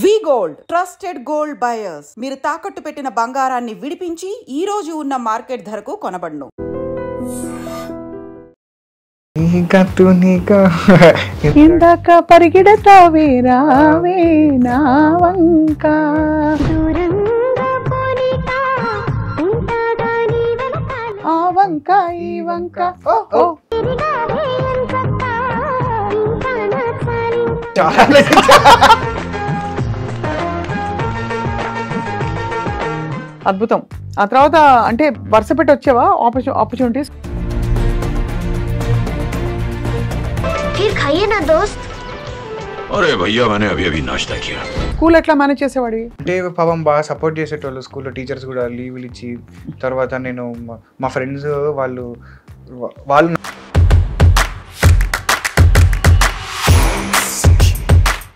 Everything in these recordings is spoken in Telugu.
వి గోల్డ్ ట్రస్టెడ్ గోల్డ్ బయర్స్. మీరు తాకట్టు పెట్టిన బంగారాన్ని విడిపించి ఈ రోజు ఉన్న మార్కెట్ ధరకు కొనబడును. ఇందాక పరిగెడతావే రావే నా వంక, ఆ వంక ఈ వంక ఓ అద్భుతం. ఆ తర్వాత అంటే వరుస పెట్టి వచ్చావా ఆపర్చునిటీస్? खाइए ना दोस्त. अरे भैया मैंने अभी अभी नाश्ता किया. స్కూల్ ఎట్లా మేనేజ్ చేసేవాడివి? అంటే పాపం బాగా సపోర్ట్ చేసేటోళ్ళు స్కూల్లో, టీచర్స్ కూడా లీవ్లు ఇచ్చి. తర్వాత నేను మా ఫ్రెండ్స్ వాళ్ళు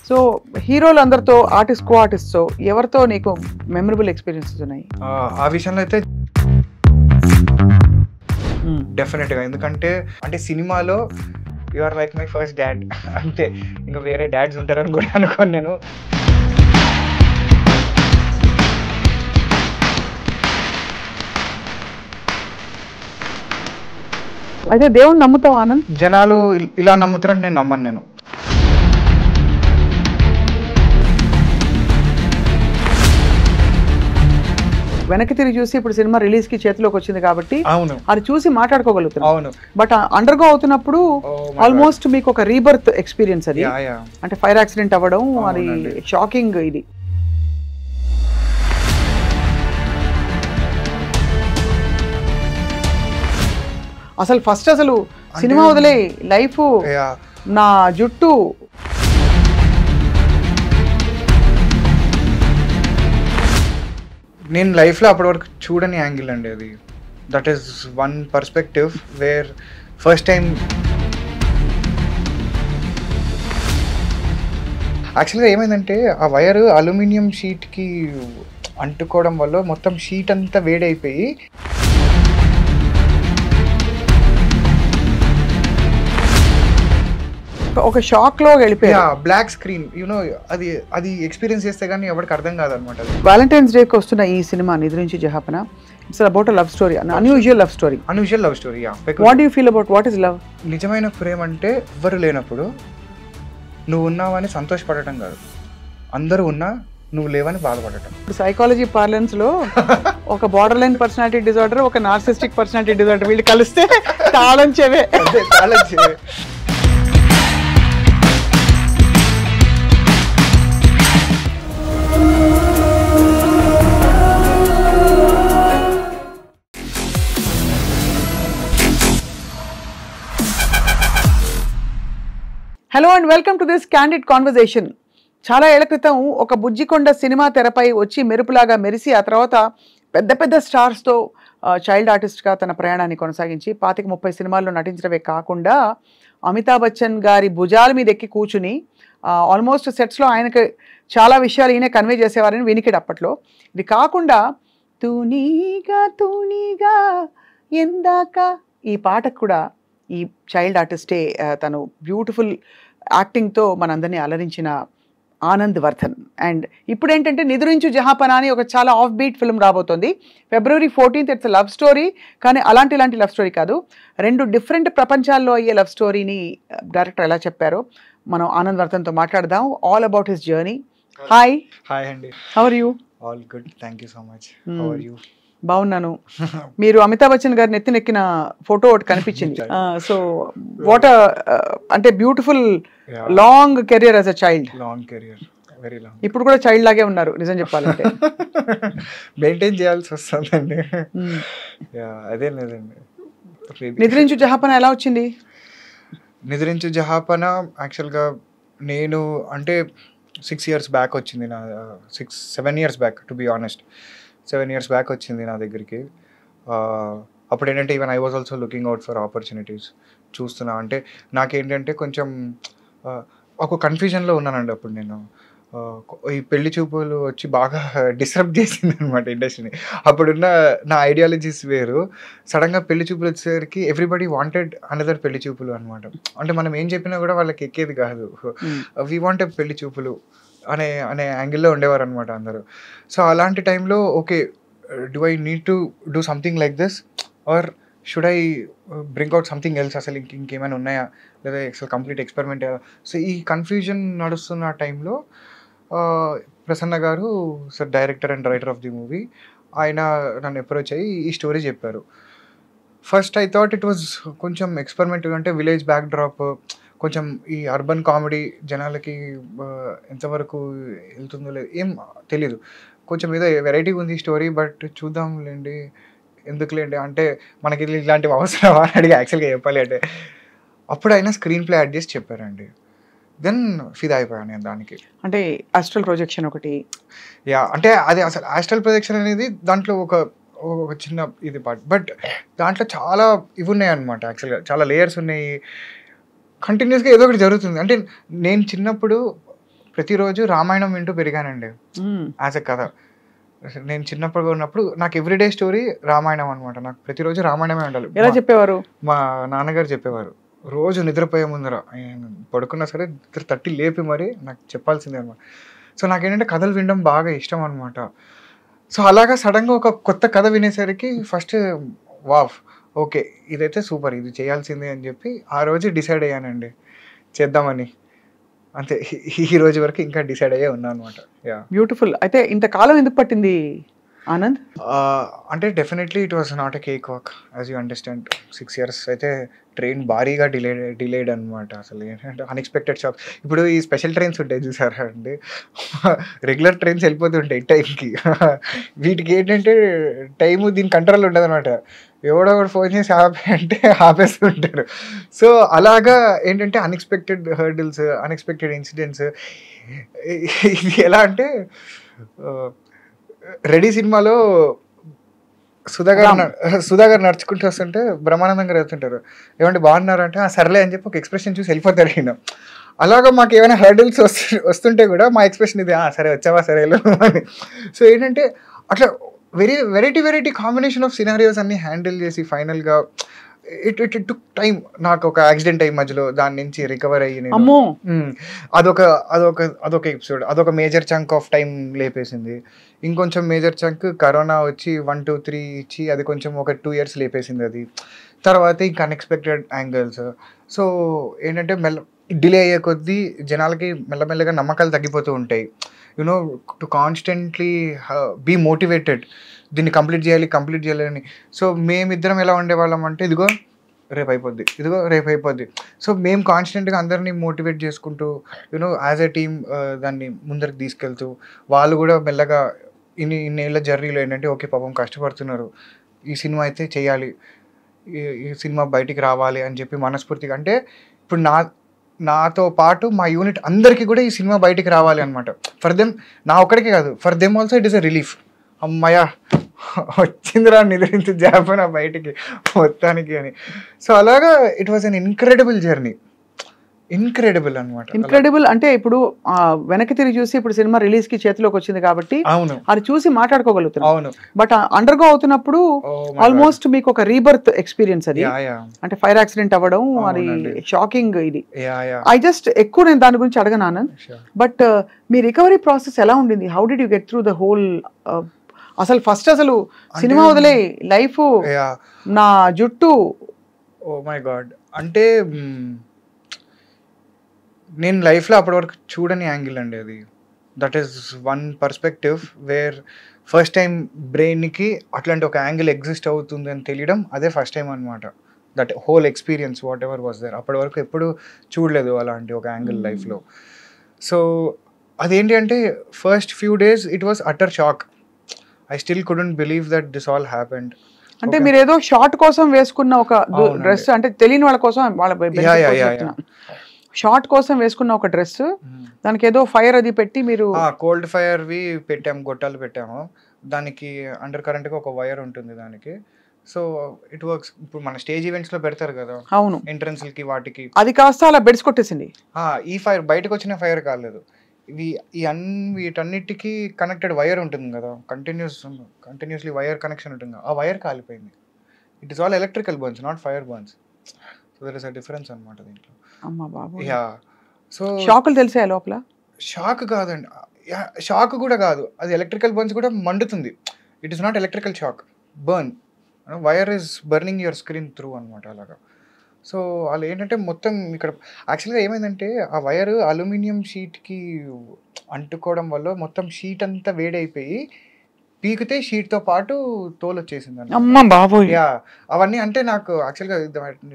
సో హీరోలు అందరితో కో ఆర్టిస్ట్తో ఎవరితో నీకు మెమరబుల్ ఎక్స్పీరియన్సెస్ ఉన్నాయి? ఆ విషయంలో అయితే డెఫినెట్గా. ఎందుకంటే అంటే సినిమాలో you are like my first dad అంతే, ఇంకా వేరే డాడ్స్ ఉంటారని కూడా అనుకోను నేను. అయితే దేవుని నమ్ముతావు ఆనంద్? జనాలు ఇలా నమ్ముతారని నేను నమ్మను. నేను వెనక్కి తిరిగి చూసి ఇప్పుడు సినిమా రిలీజ్ కి చేతిలోకి వచ్చింది కాబట్టి అవును అది చూసి మాట్లాడుకోగలుగుతున్నాం. అవును, బట్ అండర్గో అవుతున్నప్పుడు ఆల్మోస్ట్ మీకు ఒక రీబర్త్ ఎక్స్పీరియన్స్ అది. అంటే ఫైర్ యాక్సిడెంట్ అవ్వడం అది షాకింగ్. ఇది అసలు ఫస్ట్ అసలు సినిమా వదిలే లైఫ్, నా జుట్టు, నేను లైఫ్లో అప్పటి వరకు చూడని యాంగిల్ అండి అది. That is one perspective where first time యాక్చువల్గా ఏమైందంటే ఆ వైర్ అల్యూమినియం షీట్కి అంటుకోవడం వల్ల మొత్తం షీట్ అంతా వేడైపోయి ఒక షాక్ లో వెళ్ళిపోయా. బ్లాక్ స్క్రీన్ యూనో అది అది ఎక్స్పీరియన్స్ చేస్తే కానీ ఎవరికి అర్థం కాదనమాట. వాలంటైన్స్ డేకి వస్తున్న ఈ సినిమా నిద్ర నుంచి జహాపన, it's about love story, unusual love story. Unusual love story. What you feel about what is love? నిజమైన ప్రేమ అంటే ఎవ్వరు లేనప్పుడు నువ్వు ఉన్నావని సంతోషపడటం కాదు, అందరూ ఉన్నా నువ్వు లేవని బాధపడటం. ఇప్పుడు సైకాలజీ పార్లెన్స్ లో ఒక బార్డర్ లైన్ పర్సనాలిటీ డిజార్డర్, ఒక నార్సిస్టిక్ పర్సనాలిటీ డిజార్డర్, వీళ్ళు కలిస్తే తాళం చెవే. Hello and welcome to this candid conversation. చాలా ఏళ్ల క్రితం ఒక బుజ్జికొండ సినిమా తెరపై వచ్చి మెరుపులాగా మెరిసి ఆ తర్వాత పెద్ద పెద్ద స్టార్స్తో చైల్డ్ ఆర్టిస్ట్గా తన ప్రయాణాన్ని కొనసాగించి 25-30 సినిమాల్లో నటించడమే కాకుండా అమితాబ్ బచ్చన్ గారి భుజాల మీద ఎక్కి కూర్చుని ఆల్మోస్ట్ సెట్స్లో ఆయనకు చాలా విషయాలు ఈయన కన్వే చేసేవారని వినికిడు అప్పట్లో. ఇది కాకుండా తూనీగా తూనీగా ఎందాక ఈ పాటకు కూడా ఈ చైల్డ్ ఆర్టిస్టే తను బ్యూటిఫుల్ యాక్టింగ్తో మనందరినీ అలరించిన ఆనంద్ వర్ధన్. అండ్ ఇప్పుడు ఏంటంటే నిద్రించు జహాపనా అని ఒక చాలా ఆఫ్ బీట్ ఫిల్మ్ రాబోతోంది. February 14th. It's love story, కానీ ఇలాంటి లవ్ స్టోరీ కాదు. రెండు డిఫరెంట్ ప్రపంచాల్లో అయ్యే లవ్ స్టోరీని డైరెక్టర్ ఎలా చెప్పారో మనం ఆనంద్ వర్ధన్తో మాట్లాడదాం. All about his journey. Hi. Hi అండి. How are you? All good, thank you so much. How are you? బాగున్నాను. మీరు అమితాబ్ బచ్చన్ గారి నెత్తినెక్కిన ఫోటో ఒకటి కనిపించింది. సో వాట్ అంటే beautiful long career as a child. Long career, very long. ఇప్పుడు కూడా చైల్డ్ లాగే ఉన్నారు నిజం చెప్పాలంటే. మెయింటైన్ చేయాల్సి వస్తుందండి. అదే లేదండి. నిద్రించు జహాపన ఎలా వచ్చింది? నిద్రించు జహాపన యాక్చువల్గా నేను అంటే 6 years బ్యాక్ వచ్చింది. నా 7 years back, to be honest 7 years back వచ్చింది నా దగ్గరికి. అప్పుడు ఏంటంటే even I was also looking out for opportunities. చూస్తున్నా అంటే నాకేంటంటే కొంచెం ఒక కన్ఫ్యూజన్లో ఉన్నానండి అప్పుడు నేను. ఈ పెళ్లి చూపులు వచ్చి బాగా డిస్టర్బ్ చేసింది అనమాట ఇండస్ట్రీని. అప్పుడున్న నా ఐడియాలజీస్ వేరు. సడన్గా పెళ్లి చూపులు వచ్చేసరికి ఎవ్రీబడి వాంటెడ్ అనదర్ పెళ్లి చూపులు అనమాట. అంటే మనం ఏం చెప్పినా కూడా వాళ్ళకి ఎక్కేది కాదు. వీ వాంట్ పెళ్లి చూపులు అనే అనే యాంగిల్లో ఉండేవారు అనమాట అందరూ. సో అలాంటి టైంలో okay, do I need to do something like this or should I bring out something else, అసలు ఇంకేమైనా ఉన్నాయా, లేదా అసలు కంప్లీట్ ఎక్స్పెరిమెంట్. సో ఈ కన్ఫ్యూజన్ నడుస్తున్న టైంలో ప్రసన్న గారు, sir director and writer of the movie, ఆయన నన్ను అప్రోచ్ అయ్యి ఈ స్టోరీ చెప్పారు. First I thought it was కొంచెం ఎక్స్పెరిమెంట్, అంటే విలేజ్ బ్యాక్ డ్రాప్, కొంచెం ఈ అర్బన్ కామెడీ జనాలకి ఎంతవరకు వెళ్తుందో లేదు ఏం తెలీదు, కొంచెం ఏదో వెరైటీగా ఉంది స్టోరీ, బట్ చూద్దాంలేండి ఎందుకులేండి అంటే మనకి ఇలాంటివి అవసరమా అని అడిగి యాక్చువల్గా చెప్పాలి అంటే. అప్పుడు ఆయన స్క్రీన్ ప్లే యాడ్ చేసి చెప్పారండి. దెన్ ఫిదా అయిపోయాను నేను దానికి. అంటే ఆస్ట్రల్ ప్రొజెక్షన్ ఒకటి, యా అంటే అది అసలు ఆస్ట్రల్ ప్రొజెక్షన్ అనేది దాంట్లో ఒక చిన్న ఇది పార్ట్, బట్ దాంట్లో చాలా ఇవి ఉన్నాయి అనమాట. యాక్చువల్గా చాలా లేయర్స్ ఉన్నాయి, కంటిన్యూస్గా ఏదో ఒకటి జరుగుతుంది. అంటే నేను చిన్నప్పుడు ప్రతిరోజు రామాయణం వింటూ పెరిగానండి యాజ్ ఎ కథ. నేను చిన్నప్పుడు ఉన్నప్పుడు నాకు ఎవ్రీడే స్టోరీ రామాయణం అనమాట. నాకు ప్రతిరోజు రామాయణమే ఉండాలి. ఎలా చెప్పేవారు? మా నాన్నగారు చెప్పేవారు. రోజు నిద్రపోయే ముందర పడుకున్నా సరే నిద్ర తట్టి లేపి మరి నాకు చెప్పాల్సిందే అనమాట. సో నాకేంటంటే కథలు వినడం బాగా ఇష్టం అనమాట. సో అలాగా సడన్గా ఒక కొత్త కథ వినేసరికి ఫస్ట్ వావ్ ఓకే ఇదైతే సూపర్, ఇది చేయాల్సిందే అని చెప్పి ఆ రోజు డిసైడ్ అయ్యానండి చేద్దామని. అంతే, ఈ రోజు వరకు ఇంకా డిసైడ్ అయ్యే ఉన్నా అనమాట. Yeah, beautiful. అయితే ఇంతకాలం ఎందుకు పట్టింది ఆనంద్? అంటే definitely it was not a cake walk, as you understand. 6 years అయితే ట్రైన్ భారీగా డిలేడ్ అనమాట. అసలు ఏంటంటే అన్ఎక్స్పెక్టెడ్ షాక్. ఇప్పుడు ఈ స్పెషల్ ట్రైన్స్ ఉంటాయి చూసారా అండి, రెగ్యులర్ ట్రైన్స్ వెళ్ళిపోతుంటాయి టైంకి, వీటికి ఏంటంటే టైము దీని కంట్రోల్ ఉండదు అనమాట. ఎవడో ఒకటి ఫోన్ చేసి ఆపే అంటే ఆపేస్తుంటారు. సో అలాగా ఏంటంటే అన్ఎక్స్పెక్టెడ్ హర్డిల్స్, అన్ఎక్స్పెక్టెడ్ ఇన్సిడెంట్స్. ఇది ఎలా అంటే రెడీ సినిమాలో సుధాగర్ నడుచుకుంటూ వస్తుంటే బ్రహ్మానందం గారు వెళ్తుంటారు, ఏమంటే బాగున్నారంటే సర్లే అని చెప్పి ఒక ఎక్స్ప్రెషన్ చూసి వెళ్ళిపోతారు ఈయన. అలాగా మాకు ఏమైనా హర్డిల్స్ వస్తుంటే కూడా మా ఎక్స్ప్రెషన్ ఇది, సరే వచ్చావా సరే అని. సో ఏంటంటే అట్లా వెరైటీ కాంబినేషన్ ఆఫ్ సినారియోస్ అన్ని హ్యాండిల్ చేసి ఫైనల్గా ఇట్ టుక్ టైం. నాకు ఒక యాక్సిడెంట్ అయ్యి మధ్యలో దాని నుంచి రికవర్ అయ్యి నేను అదొక ఎపిసోడ్, అదొక మేజర్ చంక్ ఆఫ్ టైం లేపేసింది. ఇంకొంచెం మేజర్ చంక్ కరోనా వచ్చి 1, 2, 3 ఇచ్చి అది కొంచెం ఒక 2 years లేపేసింది అది. తర్వాత ఇంకా అన్ఎక్స్పెక్టెడ్ యాంగిల్స్. సో ఏంటంటే డిలే అయ్యే కొద్దీ జనాలకి మెల్లమెల్లగా నమ్మకాలు తగ్గిపోతూ ఉంటాయి. You know to constantly be motivated, దీన్ని కంప్లీట్ చేయాలి అని. సో మేమిద్దరం ఎలా ఉండేవాళ్ళం అంటే ఇదిగో రేపు అయిపోద్ది. సో మేము కాన్స్టెంట్గా అందరినీ మోటివేట్ చేసుకుంటూ యూనో యాజ్ ఎ టీమ్ దాన్ని ముందరికి తీసుకెళ్తూ, వాళ్ళు కూడా మెల్లగా ఇన్నేళ్ళ జర్నీలో ఏంటంటే ఓకే పాపం కష్టపడుతున్నారు, ఈ సినిమా అయితే చేయాలి, ఈ సినిమా బయటికి రావాలి అని చెప్పి మనస్ఫూర్తిగా. అంటే ఇప్పుడు నాతో పాటు మా యూనిట్ అందరికీ కూడా ఈ సినిమా బయటికి రావాలి అనమాట. ఫర్ దెమ్, నా ఒక్కడికే కాదు, for them also it is a relief. అమ్మయ్య వచ్చిందిరా నిద్రించి జాపన బయటికి మొత్తానికి అని. సో అలాగా it was an incredible journey. Incredible అనమాట. ఇన్క్రెడిబుల్ అంటే ఇప్పుడు వెనక్కి తిరిగి చూసి ఇప్పుడు సినిమా రిలీజ్ కి చేతిలోకి వచ్చింది కాబట్టి అవును, అది చూసి మాట్లాడుకోగలుగుతున్నాం. అవును, బట్ అండర్గో అవుతున్నప్పుడు ఆల్మోస్ట్ మీకు ఒక రీబర్త్ ఎక్స్పీరియన్స్ అది. అంటే ఫైర్ యాక్సిడెంట్ అవ్వడం అది షాకింగ్. ఇది ఐ జస్ట్ ఎక్కువ నేను దాని గురించి అడగను Anand, but me recovery process ఎలా ఉండింది? How did you get through the whole? అసలు ఫస్ట్ అసలు సినిమా వదిలే లైఫ్, నా జుట్టు, ఓ మై గాడ్. అంటే నేను లైఫ్లో అప్పటి వరకు చూడని యాంగిల్ అండి అది. That is one perspective where first time బ్రెయిన్కి అట్లాంటి ఒక యాంగిల్ ఎగ్జిస్ట్ అవుతుంది అని తెలియడం అదే ఫస్ట్ టైం అనమాట. That whole experience whatever was there, అప్పటి వరకు ఎప్పుడు చూడలేదు అలాంటి ఒక యాంగిల్ లైఫ్లో. సో అదేంటి అంటే first few days it was utter shock. I still couldn't believe that this all happened. అంటే మీరు ఏదో షార్ట్ కోసం వేసుకున్న ఒక డ్రెస్, అంటే తెలియని వాళ్ళ కోసం, వాళ్ళ షార్ట్ కోసం వేసుకున్న ఒక డ్రెస్, దానికి ఏదో ఫైర్ అది పెట్టి మీరు కోల్డ్ ఫైర్ వి పెట్టాము, గొట్టాలు పెట్టాము. దానికి అండర్ కరెంట్ గా ఒక వైర్ ఉంటుంది దానికి. So it works. ఇప్పుడు మన స్టేజ్ ఈవెంట్స్ లో పెడతారు కదా, అవును, ఎంట్రన్స్ కి వాటికి, అది కాస్త అలా బెడ్స్ కొట్టేసింది. ఈ ఫైర్ బయటకు వచ్చిన ఫైర్ కాలేదు, వీటన్నిటికీ కనెక్టెడ్ వైర్ ఉంటుంది కదా, కంటిన్యూస్లీ వైర్ కనెక్షన్ ఉంటుంది కదా, ఆ వైర్ కాలిపోయింది. It is all electrical burns, not fire burns. So there is a difference అనమాట దీంట్లో. అమ్మా బాబు. యా. సో షాకులు తెలిసాయి లోపల? షాక్ కాదండి, షాక్ కూడా కాదు, అది ఎలక్ట్రికల్ బర్న్స్ కూడా మండుతుంది. It is not electrical shock, burn, wire is burning your screen through అనమాట అలాగా. సో వాళ్ళు ఏంటంటే మొత్తం ఇక్కడ యాక్చువల్గా ఏమైందంటే ఆ వైర్ అల్యూమినియం షీట్కి అంటుకోవడం వల్ల మొత్తం షీట్ అంతా వేడైపోయి పీకితే షీట్తో పాటు తోలు వచ్చేసింది. అమ్మ బాబోయ్. యా, అవన్నీ అంటే నాకు యాక్చువల్గా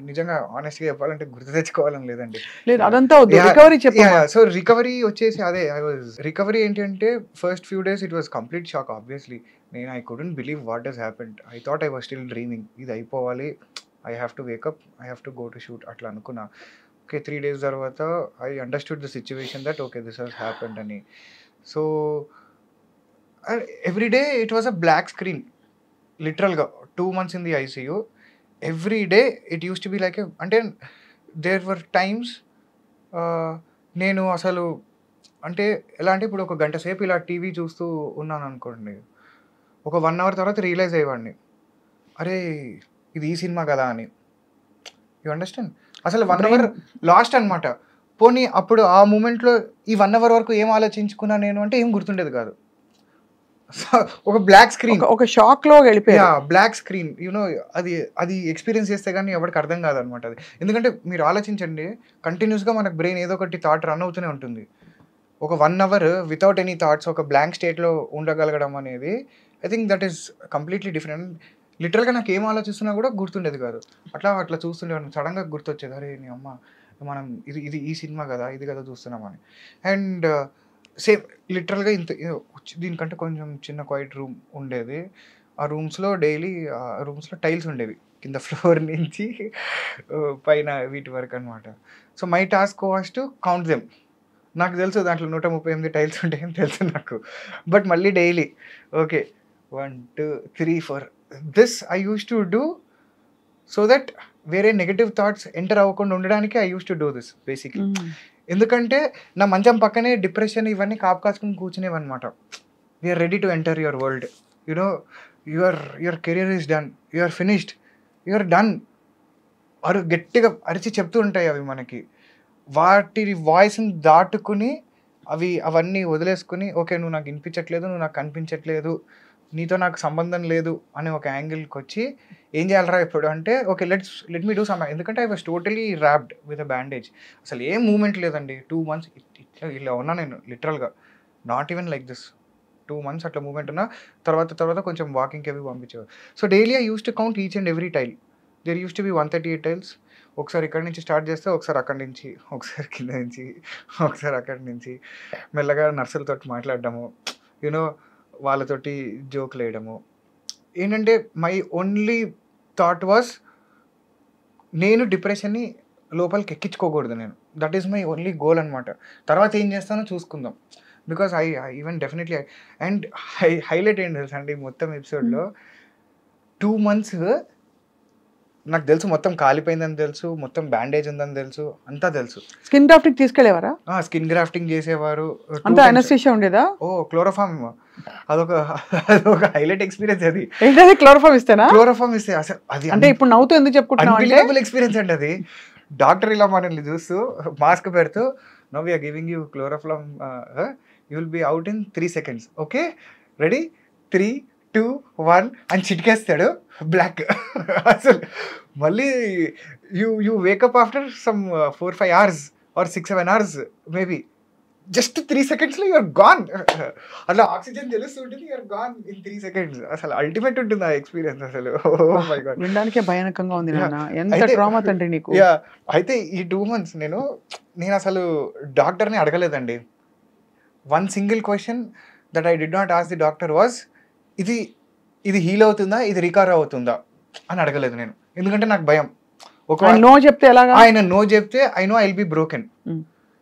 నిజంగా ఆనెస్ట్గా చెప్పాలంటే గుర్తు తెచ్చుకోవాలని లేదండి. లేదు అదంతా రికవరీ చెప్పాలి. సో రికవరీ వచ్చేసి అదే రికవరీ ఏంటంటే first few days it was complete shock obviously. నేను I couldn't believe what has happened. I thought I was still dreaming. ఇది అయిపోవాలి, I have to wake up, I have to go to shoot అట్లా అనుకున్నా. ఓకే 3 days తర్వాత I understood the situation that okay this has happened అని. So every day it was a black screen లిటరల్గా. 2 months in the ICU. Every day it use to be like అంటే దేర్ వర్ టైమ్స్ నేను అసలు అంటే ఎలా అంటే ఇప్పుడు ఒక గంట సేపు ఇలా టీవీ చూస్తూ ఉన్నాను అనుకోండి, ఒక 1 hour తర్వాత రియలైజ్ అయ్యేవాడిని, అరే ఇది ఈ సినిమా కదా అని. You understand? అసలు 1 hour లాస్ట్ అనమాట. పోనీ అప్పుడు ఆ మూమెంట్లో ఈ 1 hour వరకు ఏం ఆలోచించుకున్నా నేను అంటే ఏం గుర్తుండేది కాదు. ఒక బ్లాక్ స్క్రీన్, ఒక షాక్ లో వెళ్ళిపోయా. బ్లాక్ స్క్రీన్ యూనో అది అది ఎక్స్పీరియన్స్ చేస్తే కానీ ఎవరికి అర్థం కాదనమాట అది. ఎందుకంటే మీరు ఆలోచించండి, కంటిన్యూస్గా మనకు బ్రెయిన్ ఏదో ఒకటి థాట్ రన్ అవుతూనే ఉంటుంది. ఒక 1 hour వితౌట్ ఎనీ థాట్స్ ఒక బ్లాంక్ స్టేట్లో ఉండగలగడం అనేది I think that is completely different. లిటరల్గా నాకు ఏం ఆలోచిస్తున్నా కూడా గుర్తుండేది కాదు. అట్లా చూస్తుండేవాడిని. సడన్గా గుర్తొచ్చేది, అరే నీ అమ్మ మనం ఇది ఈ సినిమా కదా, ఇది కదా చూస్తున్నామని. అండ్ సేమ్ లిటరల్గా ఇంత దీనికంటే కొంచెం చిన్న క్వైట్ రూమ్ ఉండేది. ఆ రూమ్స్లో డైలీ రూమ్స్లో టైల్స్ ఉండేవి కింద ఫ్లోర్ నుంచి పైన వీటి వరకు అనమాట. So my task was to count them. నాకు తెలుసు దాంట్లో 138 టైల్స్ ఉంటాయని తెలుసు నాకు. బట్ మళ్ళీ daily okay 1 2 3 4 this I used to do so that వేరే నెగటివ్ థాట్స్ ఎంటర్ అవ్వకుండా ఉండడానికి I used to do this basically. ఎందుకంటే నా మంచం పక్కనే డిప్రెషన్ ఇవన్నీ కాసుకుని కూర్చునేవన్నమాట. We're ready to enter your world, you know your career is done, you're finished, you're done. గట్టిగా అరిచి చెప్తూ ఉంటాయి అవి మనకి. వాటి వాయిస్ని దాటుకుని అవన్నీ వదిలేసుకుని ఓకే నువ్వు నాకు వినిపించట్లేదు, నువ్వు నాకు కనిపించట్లేదు, నీతో నాకు సంబంధం లేదు అనే ఒక యాంగిల్కి వచ్చి ఏం చేయాలరా ఇప్పుడు అంటే okay let me do some. ఎందుకంటే I was totally wrapped with a bandage. అసలు ఏం మూమెంట్ లేదండి. 2 months ఇలా ఉన్నా నేను లిటరల్గా, not even like this. 2 months అట్లా మూమెంట్ ఉన్నా. తర్వాత కొంచెం వాకింగ్కి అవి పంపించేవారు. So daily I used to count each and every tile. There used to be 138 tiles. ఒకసారి ఇక్కడి నుంచి స్టార్ట్ చేస్తే ఒకసారి అక్కడి నుంచి, ఒకసారి కింద నుంచి, ఒకసారి అక్కడి నుంచి, మెల్లగా నర్సులతో మాట్లాడడము, యూనో వాళ్ళతోటి జోకులు వేయడము. ఏంటంటే మై ఓన్లీ థాట్ వాస్ నేను డిప్రెషన్ని లోపలికి ఎక్కించుకోకూడదు నేను. That is my only goal అనమాట. తర్వాత ఏం చేస్తానో చూసుకుందాం. Because I even definitely and highlight ఏంటి తెలుసు అండి మొత్తం ఎపిసోడ్లో 2 months నాకు తెలుసు మొత్తం కాలిపోయిందని తెలుసు, మొత్తం బ్యాండేజ్ ఉందని తెలుసు, అంతా తెలుసు. స్కిన్ గ్రాఫ్టింగ్ తీసుకెళ్లేవారా? స్కిన్ గ్రాఫ్టింగ్ చేసేవారు. అంతా అనస్థీషియా ఉండేదా? ఓ క్లోరోఫామ్, అదొక హైలైట్ ఎక్స్పీరియన్స్. అది ఏంటది క్లోరోఫామ్ ఇస్తేనా? క్లోరోఫామ్ ఇస్తే అసలు అది అంటే ఇప్పుడు నవ్వుతూ ఎందుకు చెప్పుకుంటున్నావు అంటే అన్బిలీవబుల్ ఎక్స్పీరియన్స్ అండి అది. డాక్టర్ ఇలా మనల్ని చూస్తూ మాస్క్ పెడుతూ now we're giving you chloroform, you will be out in 3 seconds. Okay ready 3 2 1 అని చిటికేస్తాడు బ్లాక్. అసలు మళ్ళీ you wake up after some 4-5 hours or 6-7 hours maybe. Just 3 secondsలో యూఆర్ గాన్. అట్లా ఆక్సిజన్ తెలుస్తుంటుంది, యూఆర్ గాన్ ఇన్ 3 seconds. అసలు అల్టిమేట్ ఉంటుంది ఆ ఎక్స్పీరియన్స్ అసలు. ఓ మై గాడ్, వినడానికే భయానకంగా ఉంది నాన్న. ఎంత ట్రామా తండ్రి నీకు. అయితే ఈ 2 months నేను అసలు డాక్టర్ని అడగలేదండి. One single question that I did not ask the doctor was ఇది హీల్ అవుతుందా, ఇది రికవర్ అవుతుందా అని అడగలేదు నేను. ఎందుకంటే నాకు భయం. ఒక నో చెప్తే ఎలాగా? ఆయన నో చెప్తే I know I will be broken.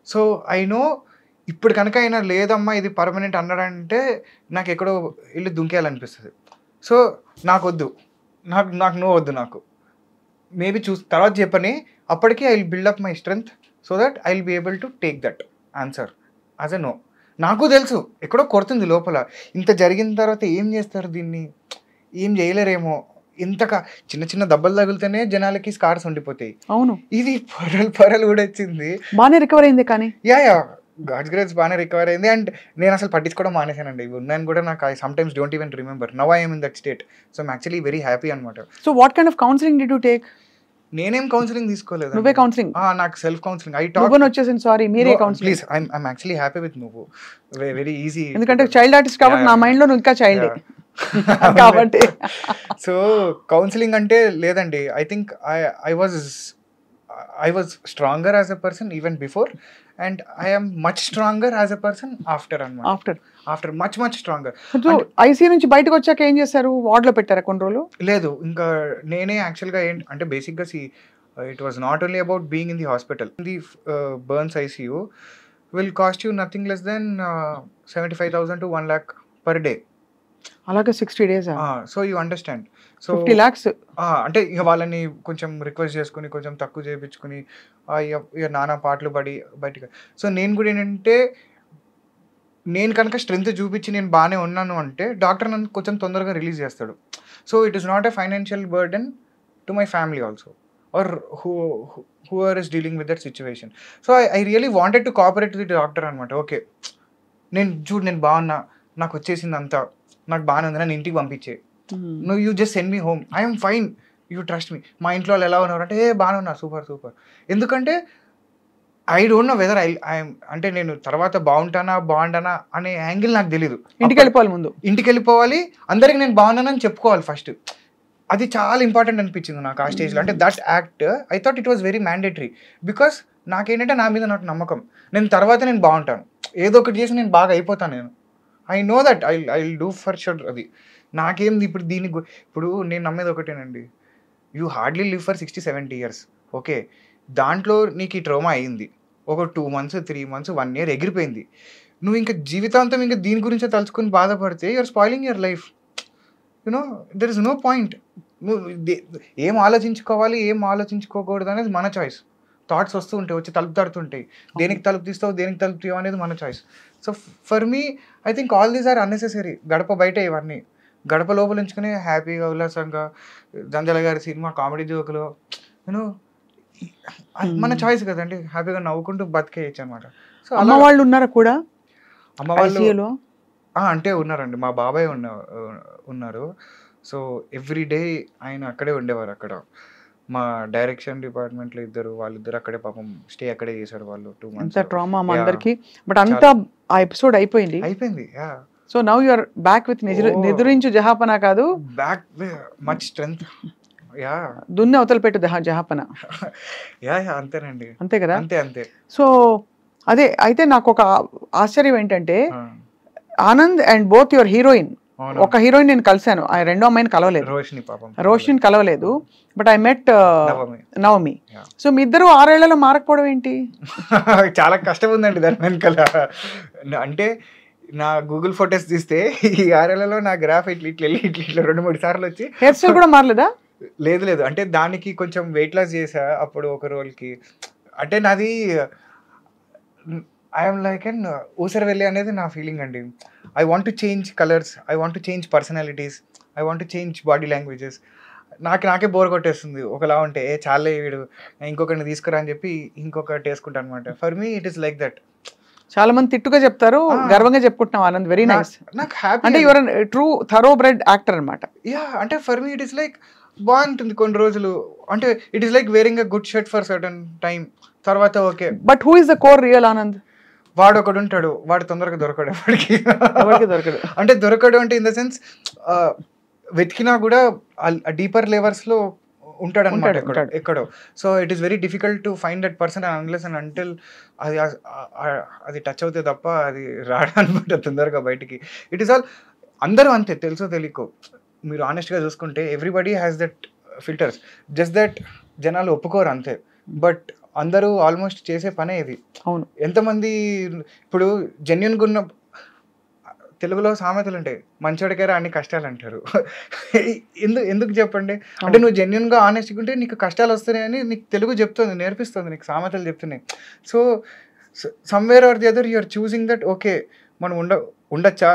So I know ఇప్పుడు కనుక ఆయన లేదమ్మా ఇది పర్మనెంట్ అన్నాడంటే నాకు ఎక్కడో వెళ్ళి దుంకేయాలనిపిస్తుంది. సో నాకు వద్దు, నాకు నో వద్దు. నాకు మేబీ తర్వాత చెప్పని అప్పటికి I will build up my strength so that I will be able to take that answer as a no. నాకు తెలుసు ఎక్కడో కొడుతుంది లోపల. ఇంత జరిగిన తర్వాత ఏం చేస్తారు దీన్ని, ఏం చేయలేరేమో. ఇంతగా చిన్న దెబ్బలు తగిలితేనే జనాలకి స్కార్స్ ఉండిపోతాయి. అవును, ఇది పొరలు కూడా వచ్చింది. బాగానే రికవర్ అయింది కానీ యా గాడ్స్ గ్రేస్ బాగానే రికవర్ అయింది. అండ్ నేను అసలు పట్టించుకోవడం మానేశానండి. ఇవి ఉన్నాయని కూడా నాకు I sometimes don't even remember. Now I am in that state. So I'm actually very happy అనమాట. So what kind of counselling did you take? నేనేం కౌన్సిలింగ్ తీసుకోలేదు. నువ్వే కౌన్సిలింగ్? నాకు సెల్ఫ్ కౌన్సిలింగ్. నువ్వు వచ్చేసింది, సారీ మీరే counselling. Please I'm actually happy with నువ్వు, వెరీ ఈజీ. ఎందుకంటే చైల్డ్ ఆర్టిస్ట్ కాబట్టి నా మైండ్ లో నువ్వు ఇంకా చైల్డ్ కాబట్టి. సో కౌన్సిలింగ్ అంటే లేదండి, I think I was stronger as a person even before, and I am much stronger as a person after much stronger. So ICU నుంచి బయటకు వచ్చాక ఏం చేశారు? వార్డ్ లో పెట్టారా కొన్ని రోజులు? లేదు, ఇంకా నేనే యాక్చువల్గా అంటే బేసిక్గా it was not only about being in the hospital. The burns ICU will cost you nothing less than 75,000 to 1 lakh per day. అలాగే 60 days. So you understand. So 50 lakhs అంటే ఇక వాళ్ళని కొంచెం రిక్వెస్ట్ చేసుకుని కొంచెం తక్కువ చేయించుకుని ఇక నానా పాటలు పడి బయటకు. సో నేను కూడా ఏంటంటే, నేను కనుక స్ట్రెంత్ చూపించి నేను బాగానే ఉన్నాను అంటే డాక్టర్ నన్ను కొంచెం తొందరగా రిలీజ్ చేస్తాడు. So it is not a financial burden to my family also, or whoever is dealing with that situation. So I really wanted to cooperate with the doctor అనమాట. ఓకే, నేను బాగున్నా, నాకు వచ్చేసింది అంతా, నాకు బాగానే ఉంది, నన్ను ఇంటికి పంపించే, నువ్వు you just send me home, I'm fine, you trust me. మా ఇంట్లో వాళ్ళు ఎలా ఉన్నారు అంటే బాగానే ఉన్నా, సూపర్. ఎందుకంటే ఐ డోంట్ నో వెదర్ అంటే నేను తర్వాత బాగుంటానా అనే యాంగిల్ నాకు తెలీదు. ఇంటికి వెళ్ళిపోవాలి, అందరికి నేను బాగున్నానని చెప్పుకోవాలి ఫస్ట్. అది చాలా ఇంపార్టెంట్ అనిపించింది నాకు ఆ స్టేజ్లో. అంటే that act I thought it was very mandatory, because నాకేంటంటే నా మీద నాకు నమ్మకం, నేను బాగుంటాను, ఏదో ఒకటి చేసి నేను బాగా అయిపోతాను. నేను I know that I will do for sure. అది నాకేంది ఇప్పుడు ఇప్పుడు నేను నమ్మేది ఒకటేనండి, you hardly live for 60-70 years. Okay, దాంట్లో నీకు ఈ ట్రోమా అయింది, ఒక 2 months 3 months 1 year ఎగిరిపోయింది. నువ్వు ఇంకా జీవితాంతం ఇంకా దీని గురించే తలుచుకుని బాధపడితే you're spoiling your life. You know there is no point. నువ్వు ఏం ఆలోచించుకోవాలి, ఏం ఆలోచించుకోకూడదు అనేది మన చాయిస్. థాట్స్ వస్తూ ఉంటాయి, వచ్చి తలుపు తడుతుంటాయి, దేనికి తలుపు తీస్తావు, దేనికి తలుపు తీయవు అనేది మన choice. So for me I think all these are unnecessary. గడప బయట ఇవన్నీ, గడప లోపల ఉంచుకుని హ్యాపీగా ఉల్లాసంగా జంజాల గారి సినిమా కామెడీ జోకులు, యూనో మన చాయిస్ కదండి, హ్యాపీగా నవ్వుకుంటూ బతికేయచ్చు అనమాట. సో అమ్మ వాళ్ళు ఉన్నారా కూడా? అమ్మ వాళ్ళు అంటే ఉన్నారండి, మా బాబాయ్ ఉన్నారు. సో ఎవ్రీ డే ఆయన అక్కడే ఉండేవారు. అక్కడ మా డైరెక్షన్ డిపార్ట్మెంట్లో వాళ్ళిద్దరు అక్కడే పాపం స్టే అక్కడే చేశారు వాళ్ళు 2 months. ట్రామా మా అందరికి. బట్ అంతా ఆ ఎపిసోడ్ అయిపోయింది. So now you are back with నిదురించు జహాపన కాదు, బ్యాక్ మచ్ స్ట్రెంగ్త్. దున్ని అవతల పెట్టు జహాపన. అంతేనండి, అంతే కదా, అంతే. సో అదే అయితే నాకు ఒక ఆశ్చర్యం ఏంటంటే, Anand and both your heroine, ఒక హీరోయిన్ నేను కలిశాను, ఆ రెండో అమ్మాయిని కలవలేదు, రోషిని కలవలేదు, బట్ ఐ మెట్ నవమి. సో మీ ఇద్దరు 6 ఏళ్లలో మారకపోవడం ఏంటి? చాలా కష్టం ఉందండి దాని వెనకాల. అంటే నా గూగుల్ ఫొటోస్ తీస్తే ఈ 6 ఏళ్లలో నా గ్రాఫ్ ఇట్లా 2-3 సార్లు వచ్చి. హెయిర్ స్టైల్ కూడా మారలేదా? లేదు, అంటే దానికి కొంచెం వెయిట్ లాస్ చేసా అప్పుడు ఒక రోల్కి. అంటే నాది ఐఎమ్ లైక్ అండ్ ఊసరవెల్లి అనేది నా ఫీలింగ్ అండి. I want to change colours, I want to change personalities, I want to change body languages. నాకే బోర్ కొట్టేస్తుంది ఒకలా ఉంటే, చాలే వీడు ఇంకొకరిని తీసుకురా అని చెప్పి ఇంకొకటి వేసుకుంటా అనమాట. For me it is like that. చాలా మంది తిట్టుగా చెప్తారు, గర్వంగా చెప్పుకుంటున్నాం ఆనంద్, వెరీ నైస్. నాకు హ్యాపీ, అంటే your true thoroughbred actor అనమాట. అంటే for me it is like బాగుంటుంది కొన్ని రోజులు. అంటే it is like wearing a good shirt for certain time, తర్వాత okay. But who is the core real Anand? వాడు ఒకడు ఉంటాడు, వాడు తొందరగా దొరకడు ఎవరికి అంటే దొరకడు అంటే ఇన్ ద సెన్స్ వెతికినా కూడా డీపర్ లెవెల్స్లో ఉంటాడు అనమాట ఎక్కడో. So it is very difficult to find that person unless and until అది టచ్ అవుతే తప్ప అది రాడు అనమాట తొందరగా బయటికి. ఇట్ ఈస్ ఆల్ అందరూ అంతే, తెలుసో తెలియకో. మీరు ఆనెస్ట్గా చూసుకుంటే everybody has that filters, just that జనాలు ఒప్పుకోరు అంతే. బట్ అందరూ ఆల్మోస్ట్ చేసే పనే ఇది. అవును, ఎంతమంది ఇప్పుడు జెన్యున్గా ఉన్న, తెలుగులో సామెతలు ఉంటాయి, మంచోడికేరా అన్ని కష్టాలు అంటారు. ఎందుకు చెప్పండి? అంటే నువ్వు జెన్యున్గా ఆనెస్ట్గా ఉంటే నీకు కష్టాలు వస్తున్నాయని నీకు తెలుగు చెప్తుంది, నేర్పిస్తుంది, నీకు సామెతలు చెప్తున్నాయి. So somewhere or the other you're choosing that okay మనం ఉండొచ్చా,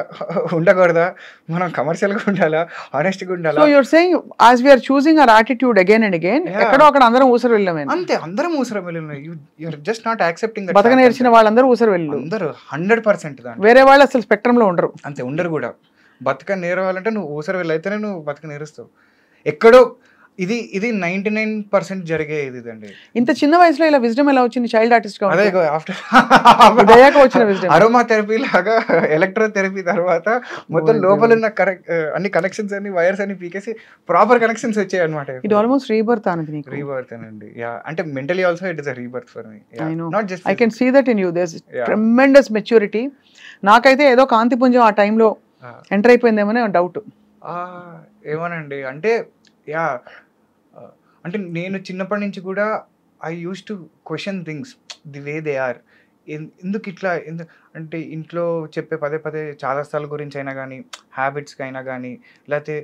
ఉండకూడదా, మనం కమర్షియల్గా ఉండాలా, హానెస్ట్గా ఉండాలా. So you're saying as we're choosing our attitude again and again, ఎక్కడో అక్కడ అందరం ఊసరు వెళ్ళామే. అంతే, అందరం ఊసరం వెళ్ళిన, యూఆర్ జస్ట్ నాట్ యాక్సెప్టింగ్. బతక నేర్చిన వాళ్ళందరూ ఊసరు వెళ్ళు, అందరూ 100% దాన్ని. వేరే వాళ్ళు అసలు స్పెక్ట్రమ్ లో ఉండరు. అంతే, ఉండరు కూడా. బతక నేరవాలంటే నువ్వు ఊసర వెళ్ళైతేనే నువ్వు బతక నేరుస్తావు. ఎక్కడో ఇది 99% జరిగే ఇదండి. ఇంత చిన్న వయసులో ఇలా విజ్డమ్ ఎలా వచ్చింది చైల్డ్ ఆర్టిస్ట్ గా? అదే ఆఫ్టర్ దయాక వచ్చిన విజ్డమ్. అరోమా థెరపీ లాగా ఎలక్ట్రో థెరపీ తర్వాత మొత్తం లోపల ఉన్న అన్ని కనెక్షన్స్ అన్ని వైర్స్ అన్ని పీకేసి ప్రాపర్ కనెక్షన్స్ వచ్చాయి అనమాట. ఇది ఆల్మోస్ట్ రీబర్త్ అనేది నీకు. రీబర్త్ అండి. అంటే mentally also it is a rebirth for me. Not just I can see that in you. There is tremendous maturity. నాకైతే ఏదో కాంతిపుంజం ఆ టైంలో ఎంటర్ అయిపోయిందేమో డౌట్. ఏమోనండి, అంటే అంటే నేను చిన్నప్పటి నుంచి కూడా I used to question things the way they are. ఎందుకు ఇట్లా, అంటే ఇంట్లో చెప్పే పదే చాలా స్థలాల గురించి అయినా కానీ, హ్యాబిట్స్కి అయినా కానీ, లేకపోతే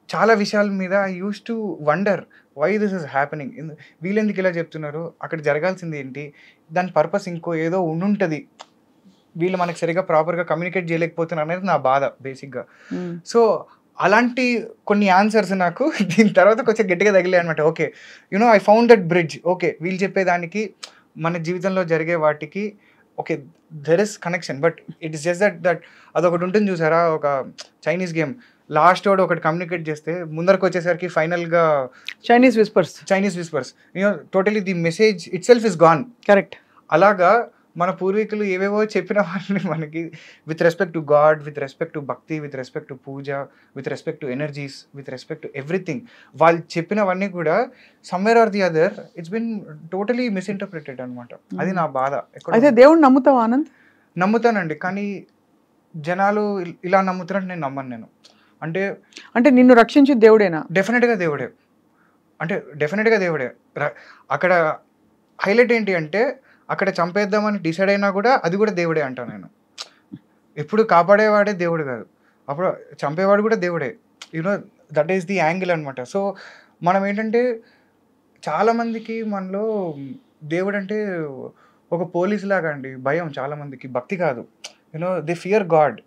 చాలా విషయాల మీద I used to wonder why this is happening. వీళ్ళు ఎందుకు ఇలా చెప్తున్నారు, అక్కడ జరగాల్సింది ఏంటి, దాని పర్పస్ ఇంకో ఏదో ఉండుంటుంది, వీళ్ళు మనకు సరిగా ప్రాపర్గా కమ్యూనికేట్ చేయలేకపోతున్నారు అనేది నా బాధ బేసిక్గా. సో అలాంటి కొన్ని ఆన్సర్స్ నాకు దీని తర్వాత కొంచెం గట్టిగా తగిలే అనమాట. Okay, you know I found that bridge. Okay, వీళ్ళు చెప్పేదానికి మన జీవితంలో జరిగే వాటికి okay there is connection, but it is just that అదొకటి ఉంటుంది చూసారా, ఒక చైనీస్ గేమ్, లాస్ట్ వాడు ఒకటి కమ్యూనికేట్ చేస్తే ముందరకు వచ్చేసరికి ఫైనల్గా Chinese whispers you know totally the message itself is gone. Correct. అలాగా మన పూర్వీకులు ఏవేవో చెప్పిన వాళ్ళని మనకి with respect to God, with respect to bhakti, with respect to puja, with respect to energies, with respect to everything, వాళ్ళు చెప్పినవన్నీ కూడా somewhere or the other it's been totally misinterpreted అనమాట. అది నా బాధ. అయితే దేవుడు నమ్ముతావా ఆనంద్? నమ్ముతానండి, కానీ జనాలు ఇలా నమ్ముతున్నట్టు నేను నమ్మను. నేను అంటే నిన్ను రక్షించి దేవుడేనా? డెఫినెట్గా దేవుడే. అంటే డెఫినెట్గా దేవుడే. అక్కడ హైలైట్ ఏంటి అంటే, అక్కడ చంపేద్దామని డిసైడ్ అయినా కూడా అది కూడా దేవుడే అంటాను నేను. ఎప్పుడు కాపాడేవాడే దేవుడు కాదు, అప్పుడు చంపేవాడు కూడా దేవుడే. You know that is the angle అనమాట. సో మనం ఏంటంటే, చాలామందికి మనలో దేవుడు అంటే ఒక పోలీస్ లాగా అండి భయం, చాలామందికి భక్తి కాదు. You know they fear God.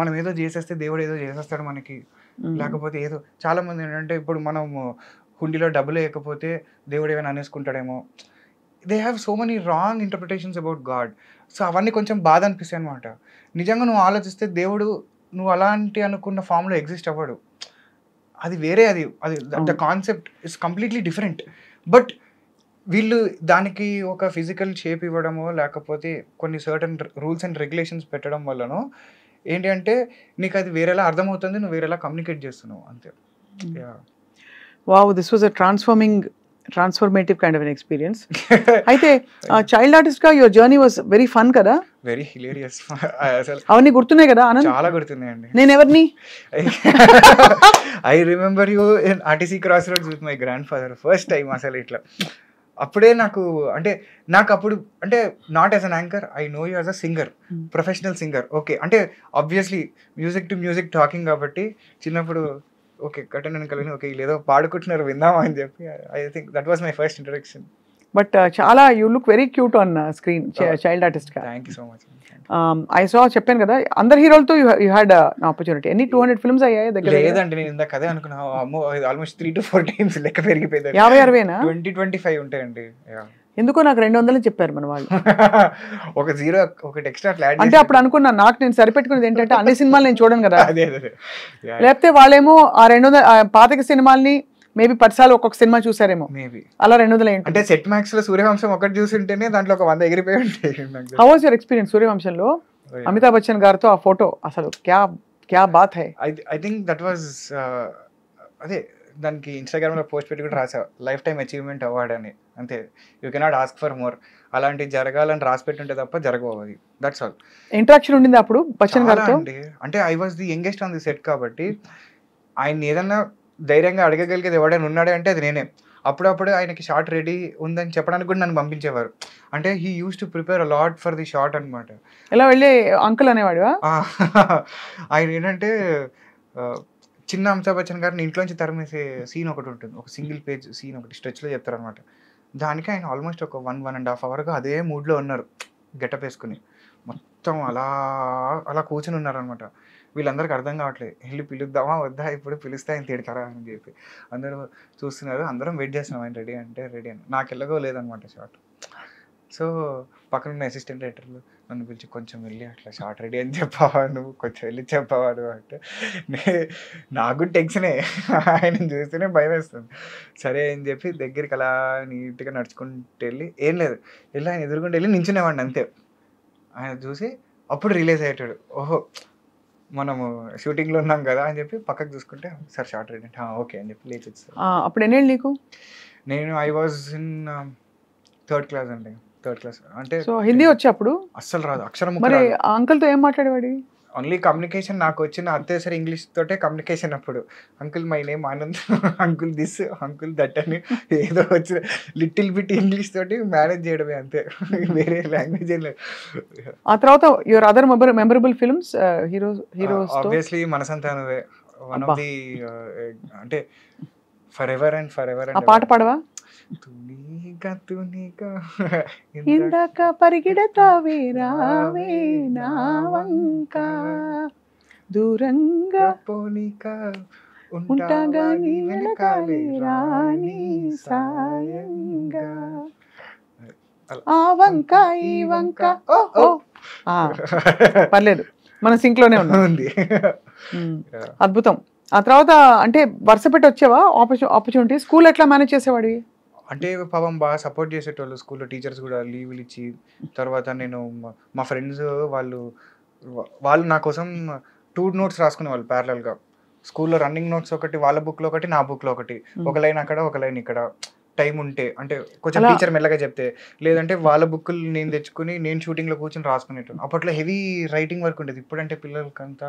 మనం ఏదో చేసేస్తే దేవుడు ఏదో చేసేస్తాడు మనకి, లేకపోతే ఏదో. చాలామంది ఏంటంటే, ఇప్పుడు మనం హుండీలో డబ్బులు వేయకపోతే దేవుడు ఏమైనా అనేసుకుంటాడేమో. They have so many wrong interpretations about God. So అవన్నీ కొంచెం బాధ అనిపిస్తాయి అనమాట. నిజంగా నువ్వు ఆలోచిస్తే దేవుడు నువ్వు అలాంటి అనుకున్న ఫామ్లో ఎగ్జిస్ట్ అవ్వడు. అది వేరే, అది the concept is completely different. But వీళ్ళు దానికి ఒక ఫిజికల్ షేప్ ఇవ్వడమో, లేకపోతే కొన్ని సర్టన్ రూల్స్ అండ్ రెగ్యులేషన్స్ పెట్టడం వల్లనో ఏంటి అంటే, నీకు అది వేరేలా అర్థమవుతుంది, నువ్వు వేరేలా కమ్యూనికేట్ చేస్తున్నావు అంతే. Wow, this was a transformative kind of an experience. అయితే చైల్డ్ ఆర్టిస్ట్ గా your journey was very fun కదా? Very hilarious. అవన్నీ గుర్తున్నాయి కదా ఆనంద్? చాలా గుర్తున్నాయండి. నేను ఎవరిని I remember you in RTC crossroads with my grandfather first time. అసలు ఇట్లా అప్పుడే నాకు అప్పుడు అంటే not as an anchor, I know you as a singer, professional singer. Okay, అంటే obviously music to music talking కాబట్టి చిన్నప్పుడు ఓకే కట్టెన్ కలిగి ఓకే వీళ్ళు ఏదో పాడుకుంటున్నారు విందామా అని చెప్పి I think that was my first introduction. But చాలా you look very cute on screen child artist గా. Thank you so much. I saw, చెప్పాను కదా అందరు హీరోలతో యూ హ్యాడ్ ఆపర్చునిటీ. ఎన్ని 200 ఫిల్మ్స్ అయ్యాయి దగ్గర? లేదండి, నేను ఇందాక అదే అనుకున్నా. అమ్మో, ఆల్మోస్ట్ 3 to 4 times లెక్క పెరిగిపోయింది. 50-60 20-25 ఉంటాయండి. ఎందుకో నాకు 200 చెప్పారు మన వాళ్ళు. ఒక జీరో ఒకటి ఎక్స్ట్రా ఫ్లాట్. అంటే అప్పుడు అనుకున్నా, నాకు నేను సరిపెట్టుకునేది ఏంటంటే అన్ని సినిమాలు నేను చూడను కదా, లేకపోతే వాళ్ళేమో ఆ 200 పాతిక సినిమాల్ని మేబీ 10 సార్లు ఒక్కొక్క సినిమా చూసారేమో, మేబీ అలా 200 ఏంటి. అంటే సెట్ మ్యాక్స్ లో సూర్యవంశం ఒకటి చూసింటేనే దాంట్లో ఒక 100 ఎగిరిపోయి ఉంటాయి. హౌ వాజ్ యువర్ ఎక్స్పీరియన్స్ సూర్యవంశంలో అమితాబ్ బచ్చన్ గారితో ఆ ఫోటో? అసలు క్యా బాత్ హై. ఐ థింక్ దట్ వాజ్ అదే, దానికి ఇన్స్టాగ్రామ్ లో పోస్ట్ పెట్టి కూడా రాసా, లైఫ్ టైమ్ అచీవ్మెంట్ అవార్డ్ అని. అంతే, you cannot ask for more. అలాంటివి జరగాలని రాసి పెట్టుంటే తప్ప జరగవు అది. That's all. ఇంటరాక్షన్ ఉండింది అప్పుడు బచ్చన్ గారితో? అంటే I was the youngest on the set కాబట్టి ఆయన ఏదన్నా ధైర్యంగా అడగగలిగేది ఎవడైనా ఉన్నాడే అంటే అది నేనే. అప్పుడప్పుడు ఆయనకి షార్ట్ రెడీ ఉందని చెప్పడానికి కూడా నన్ను పంపించేవారు. అంటే he use to prepare a lot for the short అనమాట. ఎలా వెళ్ళి అంకుల్ అనేవాడు ఆయన ఏంటంటే, చిన్న అమితాబ్ బచ్చన్ గారిని ఇంట్లోంచి తరిమేసే సీన్ ఒకటి ఉంటుంది, ఒక సింగిల్ పేజ్ సీన్ ఒకటి స్ట్రెచ్లో చెప్తారనమాట. దానికి ఆయన ఆల్మోస్ట్ ఒక 1.5 hours అదే మూడ్లో ఉన్నారు, గెటప్ వేసుకుని. మొత్తం అలా అలా కూర్చుని ఉన్నారనమాట. వీళ్ళందరికీ అర్థం కావట్లేదు, వెళ్ళి పిలుద్దామా వద్దా, ఇప్పుడు పిలిస్తే ఆయన తిడతారా అని చెప్పి అందరూ చూస్తున్నారు. అందరం వెయిట్ చేస్తున్నాం, ఆయన రెడీ అంటే రెడీ అని. నాకు ఎలాగో లేదనమాట షార్ట్. సో పక్కన ఉన్న అసిస్టెంట్ డైరెక్టర్లు నన్ను పిలిచి కొంచెం వెళ్ళి అట్లా షార్ట్ రెడీ అని చెప్పావా నువ్వు, కొంచెం వెళ్ళి చెప్పావా నువ్వు అంటే నాకు టెన్షనే, ఆయన చూస్తేనే భయం వేస్తుంది. సరే అని చెప్పి దగ్గరికి అలా నీట్గా నడుచుకుంటూ వెళ్ళి, ఏం లేదు వెళ్ళి ఆయన ఎదురుకుంటూ వెళ్ళి నించునేవాడిని అంతే. ఆయన చూసి అప్పుడు రిలీజ్ అయ్యేటాడు, ఓహో మనము షూటింగ్లో ఉన్నాం కదా అని చెప్పి పక్కకు చూసుకుంటే సార్ షార్ట్ రెడీ అంటే ఓకే అని చెప్పి లేచి వచ్చాను. అప్పుడు ఎన్నేళ్ళు నీకు? నేను I was in third class అండి, థర్డ్ క్లాస్. అంటే సో హిందీ వచ్చి అప్పుడు అస్సలు రాదు, అక్షరం మరి అంకుల్తో ఏం మాట్లాడేవాడి? Only communication. నాకు వచ్చిన అత్యవసర ఇంగ్లీష్ తోటే కమ్యూనికేషన్. అప్పుడు uncle my name Anand, uncle this, uncle that అని ఏదో వచ్చిన లిటిల్ బిట్ ఇంగ్లీష్ తోటి మేనేజ్ చేయడమే అంతే, వేరే లాంగ్వేజ్ ఏం లేదు. ఆ తర్వాత your other memorable films heroes obviously మనసంతానవే వన్ ఆఫ్ ది, అంటే forever and forever. ఆ పాట పాడవా? ఇందాక పరిగెడతావే రావే నా వంక, దూరంగా పోనిక ఉంటాగా నీ వెనకాలే రాని సాయంగా, ఆ వంక ఈ వంక. ఓ పర్లేదు, మన సింక్ లోనే ఉంది. అద్భుతం. ఆ తర్వాత అంటే వరుస పెట్టి వచ్చావా ఆపర్చునిటీ? స్కూల్ ఎట్లా మేనేజ్ చేసేవాడివి? అంటే పాపం బాగా సపోర్ట్ చేసేటోళ్ళు స్కూల్లో, టీచర్స్ కూడా లీవ్లు ఇచ్చి. తర్వాత నేను మా ఫ్రెండ్స్ వాళ్ళు నా కోసం 2 notes రాసుకునేవాళ్ళు ప్యారలల్గా. స్కూల్లో రన్నింగ్ నోట్స్ ఒకటి వాళ్ళ బుక్లో ఒకటి, నా బుక్లో ఒకటి, ఒక లైన్ అక్కడ ఒక లైన్ ఇక్కడ. టైం ఉంటే అంటే కొంచెం టీచర్ మెల్లగా చెప్తే, లేదంటే వాళ్ళ బుక్కులు నేను తెచ్చుకుని నేను షూటింగ్లో కూర్చొని రాసుకునేటాను. అప్పట్లో హెవీ రైటింగ్ వర్క్ ఉండేది. ఇప్పుడంటే పిల్లలకంతా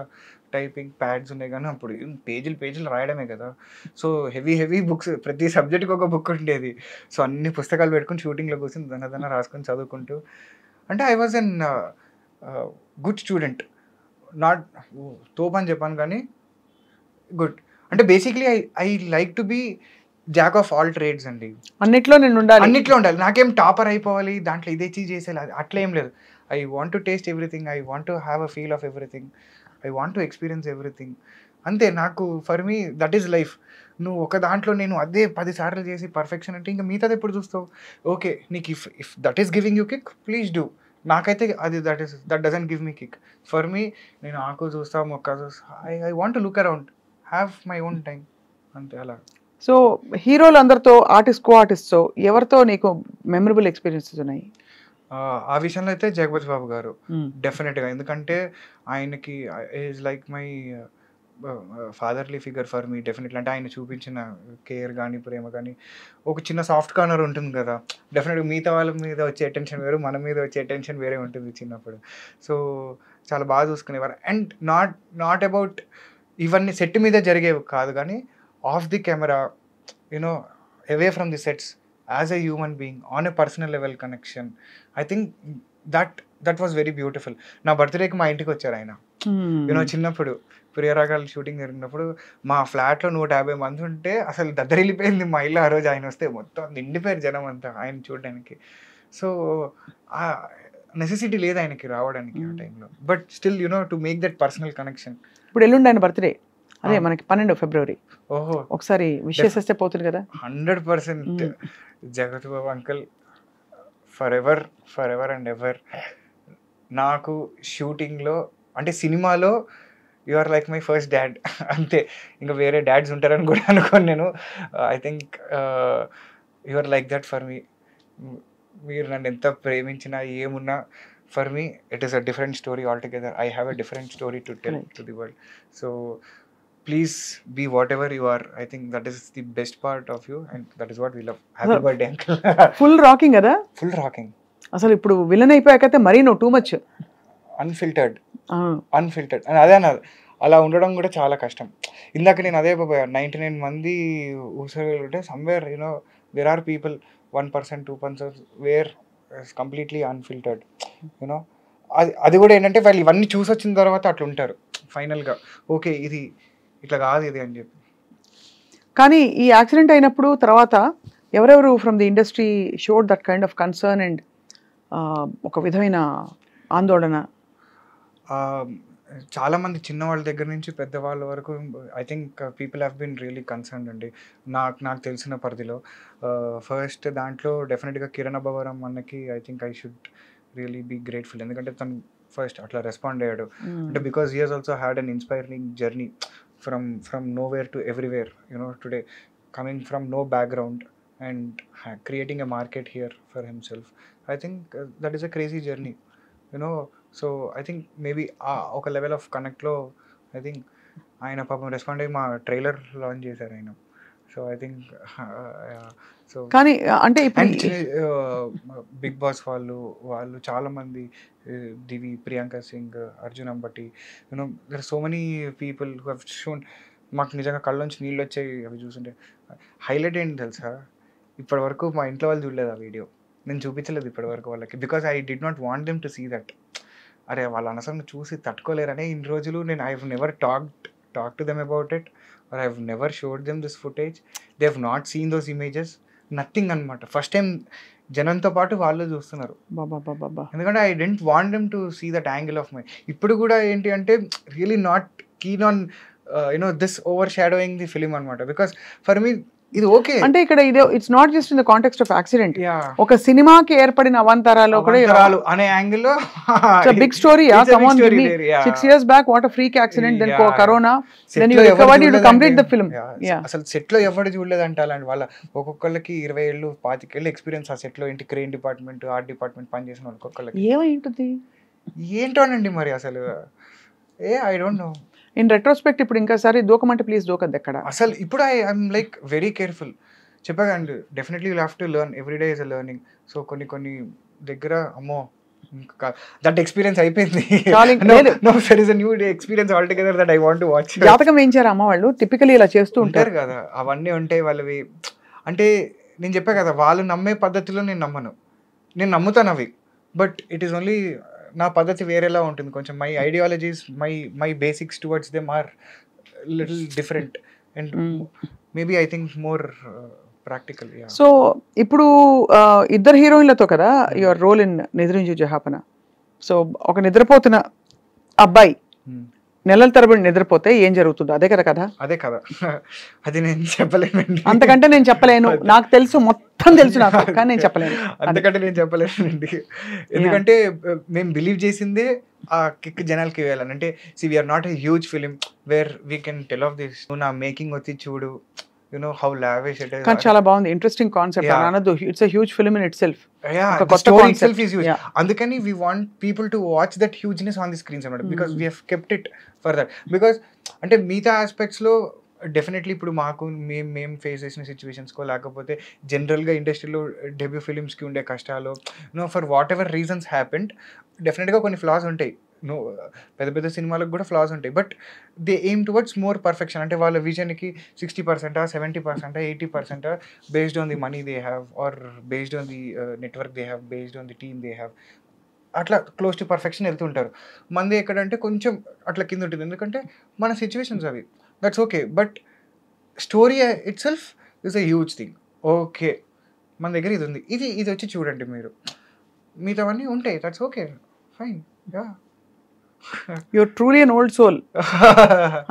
టైపింగ్ ప్యాడ్స్ ఉన్నాయి, కానీ అప్పుడు పేజీలు రాయడమే కదా. సో హెవీ బుక్స్, ప్రతి సబ్జెక్ట్కి ఒక బుక్ ఉండేది. సో అన్ని పుస్తకాలు పెట్టుకుని షూటింగ్లో కూర్చొని దన్న రాసుకొని చదువుకుంటూ. అంటే I was an good student. Not తోప్ అని చెప్పాను కానీ గుడ్. అంటే basically I like to be jack of all trades అండి. అన్నిట్లో నేను ఉండాలి, అన్నిట్లో ఉండాలి. నాకేం టాపర్ అయిపోవాలి, దాంట్లో ఇదే చీజ్ చేసేది అట్లా ఏం లేదు. I want to taste everything, I want to have a feel of everything, I want to experience everything. అంతే. నాకు for me that is life. నువ్వు ఒక దాంట్లో నేను అదే 10 సార్లు చేసి పర్ఫెక్షన్ అంటే ఇంకా మిగతాది ఎప్పుడు చూస్తావు? ఓకే నీకు if that is giving you kick, please do. నాకైతే అది that doesn't give me kick. For me నేను ఆకు చూస్తా, మొక్క చూస్తా, I want to look around, have my own time, అంతే. అలా. సో హీరోలు అందరితో, కో ఆర్టిస్ట్తో ఎవరితో నీకు మెమరబుల్ ఎక్స్పీరియన్సెస్ ఉన్నాయి? ఆ విషయంలో అయితే జగపతి బాబు గారు డెఫినెట్గా. ఎందుకంటే ఆయనకి is like my fatherly figure for me definitely. అంటే ఆయన చూపించిన కేర్ కానీ ప్రేమ కానీ, ఒక చిన్న సాఫ్ట్ కార్నర్ ఉంటుంది కదా డెఫినెట్గా. మిగతా వాళ్ళ మీద వచ్చే అటెన్షన్ వేరు, మన మీద వచ్చే అటెన్షన్ వేరే ఉంటుంది చిన్నప్పుడు. సో చాలా బాగా చూసుకునేవారు. అండ్ నాట్ అబౌట్ ఇవన్నీ సెట్ మీద జరిగేవి కాదు, కానీ of the camera, you know, away from the sets, as a human being, on a personal level connection. I think that was very beautiful. నా బర్త్డేకి మా ఇంటికి వచ్చారు ఆయన. యూనో చిన్నప్పుడు ప్రియరాగాలు షూటింగ్ జరిగినప్పుడు మా ఫ్లాట్లో 150 మంది ఉంటే అసలు దద్దరిల్లిపోయింది మా ఇల్లు. ఆ రోజు ఆయన వస్తే మొత్తం నిండిపోయారు జనం అంతా ఆయన చూడడానికి. సో ఆ నెసెసిటీ లేదు ఆయనకి రావడానికి ఆ టైంలో, but still you know to make that personal connection. ఇప్పుడు ఎల్లుండి ఆయన బర్త్డే, అదే మనకి 12 ఫిబ్రవరి. ఓహో, ఒకసారి విష్ చేసేస్తే పోతుంది కదా. 100% Jagat Babu uncle forever and ever. నాకు షూటింగ్లో అంటే సినిమాలో you are like my first dad, అంతే. ఇంకా వేరే డాడ్స్ ఉంటారని కూడా అనుకోను నేను. I think you are like that for me. మీరు నన్ను ఎంత ప్రేమించినా ఏమున్నా, for me it is a different story all together. I have a different story to tell to the world. So please be whatever you are. I think that is the best part of you and that is what we love. Happy birthday uncle. Full rocking కదా. Full rocking. అసలు ఇప్పుడు విలన్ అయిపోయాకైతే మరీ నువ్వు టూ మచ్ అన్ఫిల్టర్డ్. అండ్ అదే అన్నది, అలా ఉండడం కూడా చాలా కష్టం. ఇందాక నేను అదే 99 మంది ఊసలు ఉంటే somewhere you know there are people 1%, 2% where completely unfiltered. You know అది కూడా ఏంటంటే వాళ్ళు ఇవన్నీ చూసి వచ్చిన తర్వాత అట్లా ఉంటారు ఫైనల్గా. ఓకే ఇది ఇట్లా కాదు ఇది అని చెప్పి. కానీ ఈ యాక్సిడెంట్ అయినప్పుడు తర్వాత ఎవరెవరు from the industry showed that kind of concern and ఒక విధమైన ఆందోళన? చాలా మంది చిన్న వాళ్ళ దగ్గర నుంచి పెద్దవాళ్ళ వరకు I think people have been really concerned అండి. నాకు తెలిసిన పరిధిలో ఫస్ట్ దాంట్లో డెఫినెట్గా కిరణ్ అబ్బవరం అన్నకి I think I should really be grateful. ఎందుకంటే తను ఫస్ట్ అట్లా రెస్పాండ్ అయ్యాడు. అంటే because he he's also had an inspiring journey from nowhere to everywhere, today coming from no background and creating a market here for himself. I think that is a crazy journey. So I think maybe ఒక లెవెల్ ఆఫ్ కనెక్ట్లో ఐ థింక్ ఆయన పాపం రెస్పాండ్ అయ్యి మా ట్రైలర్ లాంచ్ చేశారు ఆయన. సో ఐ థింక్ సో కానీ అంటే ఇప్పుడు బిగ్ బాస్ వాళ్ళు చాలామంది, Divi, Priyanka Singh, Arjun Ambati, there are so many people who have shown. మాకు నిజంగా కళ్ళలోంచి నీళ్ళు వచ్చాయి అవి చూస్తుంటే. హైలైట్ ఏంటి తెలుసా, ఇప్పటి వరకు మా ఇంట్లో వాళ్ళు చూడలేదు ఆ వీడియో. నేను చూపించలేదు ఇప్పటి వరకు వాళ్ళకి, because I did not want them to see that. అరే వాళ్ళ అనవసరంగా చూసి తట్టుకోలేరనే ఇన్ని రోజులు నేను I have never talk to them about it, or I have never showed them this footage. They have not seen those images, nothing అనమాట. ఫస్ట్ టైం జనంతో పాటు వాళ్ళు చూస్తున్నారు. ఎందుకంటే I don't want them to see that angle of my. ఇప్పుడు కూడా ఏంటి అంటే really not keen on this overshadowing the film అనమాట. బికాస్ ఫర్ మీ ఇది ఓకే. అంటే ఇక్కడ ఇదే it's not just in the context of accident. ఒక సినిమాకి ఏర్పడిన అవాంతరాలు కూడా అనే యాంగిల్ లో big story. Come on, give me 6 years back what a freak accident, then corona, then you recovered, you complete the film. అసలు సెట్ లో ఎవరు చూడలేదంట. అలాంటి వాళ్ళ ఒక్కొక్కళ్ళకి 20 ఏళ్ళు 25 ఏళ్ళు ఎక్స్పీరియన్స్ ఆ సెట్ లో. ఏంటి క్రెయిన్ డిపార్ట్మెంట్, ఆర్ట్ డిపార్ట్మెంట్ పనిచేసిన ఒక్కొక్కళ్ళకి ఏమైంటుంది ఏంటోనండి మరి అసలు. I don't know. In retrospect ఇప్పుడు ఇంకాసారి దూకమంటే ప్లీజ్ దూకద్దు ఎక్కడ. అసలు ఇప్పుడు ఐఎమ్ లైక్ వెరీ కేర్ఫుల్. చెప్పకండి, definitely you have to learn, every day is a learning. So కొన్ని దగ్గర అమ్మో దట్ ఎక్స్పీరియన్స్ అయిపోయింది. Experience all together that I want to watch. జాతకం వేయించారు అమ్మ వాళ్ళు టిపికలీ ఇలా చేస్తూ ఉంటారు కదా, అవన్నీ ఉంటాయి వాళ్ళవి. అంటే నేను చెప్పా కదా, వాళ్ళు నమ్మే పద్ధతిలో నేను నమ్మను. నేను నమ్ముతాను అవి, బట్ ఇట్ ఈస్ ఓన్లీ నా పద్ధతి వేరేలా ఉంటుంది కొంచెం. My ideologies, my basics towards them are little different and maybe I think more practical. So ఇప్పుడు ఇద్దరు హీరోయిన్లతో కదా your role in Nidrinchu Jahapana. So ఒక నిద్రపోతున్న అబ్బాయి నెలల తరబడి నిద్రపోతే ఏం జరుగుతుందో అదే కదా కదా. అదే కదా, అది నేను చెప్పలేనండి. అంతకంటే నేను చెప్పలేను. నాకు తెలుసు, మొత్తం తెలుసు నాకు, కానీ నేను చెప్పలేను. అంతకంటే నేను చెప్పలేనండి. ఎందుకంటే మేము బిలీవ్ చేసిందే ఆ కిక్ జనాలకి వేయాలని. అంటే we're not a huge film where we can tell of this. నా మేకింగ్ వచ్చి చూడు, how lavish it is. కానీ చాలా బాగుంది, ఇంట్రెస్టింగ్ కాన్సెప్ట్. అనదు it's a huge film in itself. The story itself is huge. అందుకని we want people to watch that hugeness on the screens అన్నమాట, because we have kept it for that. because అంటే మిగతా ఆస్పెక్ట్స్ లో డెఫినెట్లీ ఇప్పుడు మాకు మేము ఫేస్ చేసిన సిచ్యువేషన్స్కో లేకపోతే జనరల్గా ఇండస్ట్రీలో డెబ్యూ ఫిలిమ్స్కి ఉండే కష్టాలు, for whatever reasons happened, డెఫినెట్గా కొన్ని ఫ్లాస్ ఉంటాయి. పెద్ద సినిమాలకు కూడా ఫ్లాస్ ఉంటాయి, but they aim towards more perfection. అంటే వాళ్ళ విజన్కి 60%, 70%, 80% based on the money they have, or based on the network they have, based on the team they have. అట్లా క్లోజ్ టు పర్ఫెక్షన్ వెళ్తుంటారు. మంది ఎక్కడంటే కొంచెం అట్లా కింద ఉంటుంది, ఎందుకంటే మన సిచ్యువేషన్స్ అవి. That's okay, but story it self is a huge thing. Okay, మన దగ్గర ఇది ఉంది, ఇది వచ్చి చూడండి మీరు, మిగతావన్నీ ఉంటాయి, that's okay, fine. You're truly an old soul.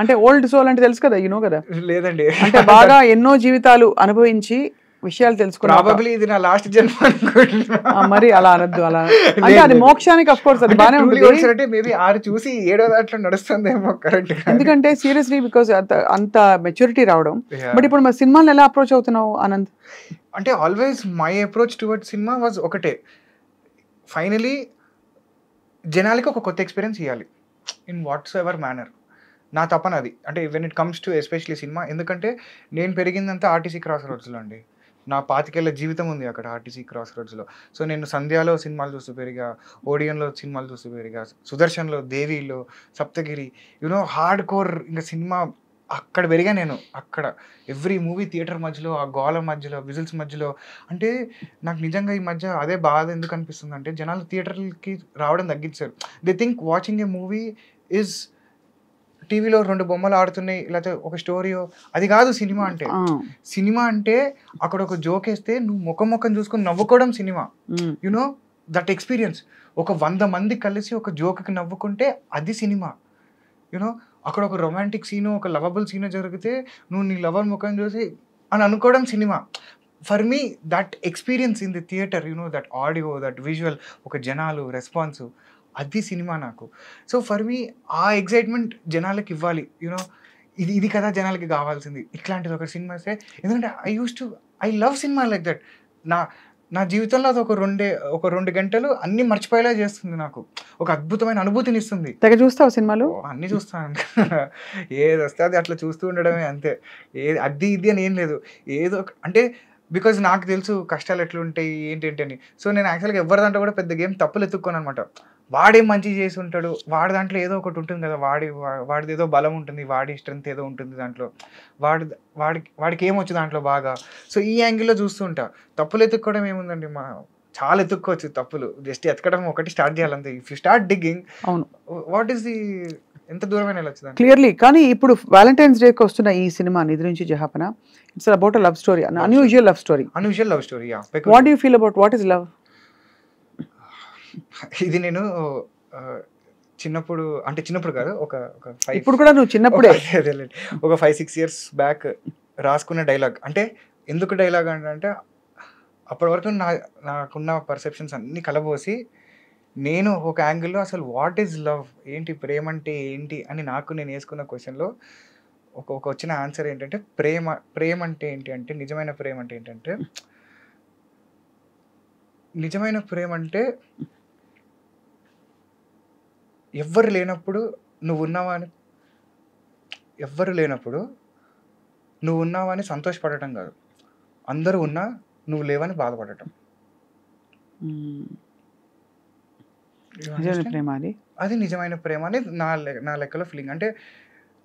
అంటే ఓల్డ్ సోల్ అంటే తెలుసు కదా, యూనో కదా. లేదండి, అంటే బాగా ఎన్నో జీవితాలు అనుభవించి విషయాలు తెలుసుకున్నా. ప్రాబబ్లీ ఇది నా లాస్ట్ జన్మ అనుకుంటున్నా. మరి అలా అనద్దు, అలా అంటే అది మోక్షానికి అఫ్ కోర్స్ అది బానే ఉంటుంది. అంటే మేబీ 6 చూసి 7వ దాంట్లో నడుస్తుందేమో కరెక్ట్. ఎందుకంటే సీరియస్లీ బికాస్ అంత మెచ్యూరిటీ రావడం. బట్ ఇప్పుడు మా సినిమాని ఎలా అప్రోచ్ అవుతున్నావు ఆనంద్? అంటే always my approach towards cinema was ఒకటే, ఫైనలీ జనాలకి ఒక కొత్త ఎక్స్పీరియన్స్ ఇవ్వాలి ఇన్ వాట్స్ ఎవర్ మేనర్. నా తపన అది. అంటే when it comes to especially cinema, ఎందుకంటే నేను పెరిగిందంతా ఆర్టీసీ క్రాస్ రోడ్స్లో అండి. నా 25 ఏళ్ల జీవితం ఉంది అక్కడ ఆర్టీసీ క్రాస్ రోడ్స్లో. సో నేను సంధ్యాలో సినిమాలు చూస్తూ పెరిగా, ఓడియన్లో సినిమాలు చూస్తూ పెరిగా, సుదర్శన్లో, దేవిలో, సప్తగిరి, హార్డ్ కోర్ ఇంకా సినిమా అక్కడ పెరిగా నేను. అక్కడ ఎవ్రీ మూవీ థియేటర్ మధ్యలో, ఆ గోల మధ్యలో, విజిల్స్ మధ్యలో. అంటే నాకు నిజంగా ఈ మధ్య అదే బాధ ఎందుకు అనిపిస్తుంది అంటే, జనాలు థియేటర్కి రావడం తగ్గించారు. They think watching a movie is టీవీలో 2 బొమ్మలు ఆడుతున్నాయి, లేకపోతే ఒక స్టోరీయో, అది కాదు సినిమా అంటే. సినిమా అంటే అక్కడ ఒక జోక్ వేస్తే నువ్వు ముఖం చూసుకొని నవ్వుకోవడం సినిమా. That experience. ఒక 100 మంది కలిసి ఒక జోక్కి నవ్వుకుంటే అది సినిమా. యూనో అక్కడ ఒక రొమాంటిక్ సీను, ఒక లవబుల్ సీను జరిగితే నువ్వు నీ లవర్ ముఖం చూసి అని అనుకోవడం cinema. For me that experience in the theatre, that audio, that visual, ఒక జనాలు రెస్పాన్సు, అది సినిమా నాకు. సో ఫర్ మీ ఆ ఎగ్జైట్మెంట్ జనాలకి ఇవ్వాలి. ఇది కదా జనాలకి కావాల్సింది, ఇట్లాంటిది ఒక సినిమా వస్తే. ఎందుకంటే I love cinema like that. నా జీవితంలో అది ఒక 2 గంటలు అన్నీ మర్చిపోయేలా చేస్తుంది, నాకు ఒక అద్భుతమైన అనుభూతిని ఇస్తుంది. తెగ చూస్తావు సినిమాలు? అన్నీ చూస్తాను. ఏది వస్తే అది అట్లా చూస్తూ ఉండడమే అంతే. అది ఇది అని ఏం లేదు. ఏదో అంటే బికాజ్ నాకు తెలుసు కష్టాలు ఎట్లుంటాయి ఏంటి అని. సో నేను యాక్చువల్గా ఎవరి దాంట్లో కూడా పెద్ద గేమ్ తప్పులు ఎత్తుక్కోను అనమాట. వాడేం మంచి చేసి ఉంటాడు, వాడి దాంట్లో ఏదో ఒకటి ఉంటుంది కదా, వాడిది ఏదో బలం ఉంటుంది, వాడి స్ట్రెంత్ ఏదో ఉంటుంది దాంట్లో, వాడికి ఏమొచ్చు దాంట్లో బాగా. సో ఈ యాంగిల్లో చూస్తూ ఉంటా. తప్పులు ఎత్తుక్కోవడం ఏముందండి, చాలా ఎత్తుక్కోవచ్చు తప్పులు. జస్ట్ ఎతకడం ఒకటి స్టార్ట్ చేయాలంతే. ఇఫ్ యూ స్టార్ట్ డిగ్గింగ్, అవును, వాట్ ఈస్ ది ఎంత దూరమైన వెళ్ళొచ్చు క్లియర్లీ. కానీ ఇప్పుడు వ్యాలంటైన్స్ డేకి వస్తున్న ఈ సినిమా నిద్ర నుంచి జహాపన, it's about a love story, unusual love story. Yeah. What do you feel about what is love? ఇది నేను చిన్నప్పుడు కాదు, ఒక ఇప్పుడు కూడా నువ్వు చిన్నప్పుడే ఒక 5-6 years బ్యాక్ రాసుకున్న డైలాగ్. అంటే ఎందుకు డైలాగ్ అంటే అప్పటి వరకు నాకున్న పర్సెప్షన్స్ అన్నీ కలబోసి నేను ఒక యాంగిల్లో అసలు వాట్ ఈజ్ లవ్, ఏంటి ప్రేమ అంటే ఏంటి అని నాకు నేను వేసుకున్న క్వశ్చన్లో ఒక వచ్చిన ఆన్సర్ ఏంటంటే ప్రేమ అంటే ఏంటి అంటే, నిజమైన ప్రేమ అంటే ఏంటంటే, నిజమైన ప్రేమ అంటే ఎవ్వరు లేనప్పుడు నువ్వు ఉన్నావా అని సంతోషపడటం కాదు, అందరూ ఉన్నా నువ్వు లేవని బాధపడటం. అది నిజమైన ప్రేమ అని నా లెక్కలో ఫీలింగ్. అంటే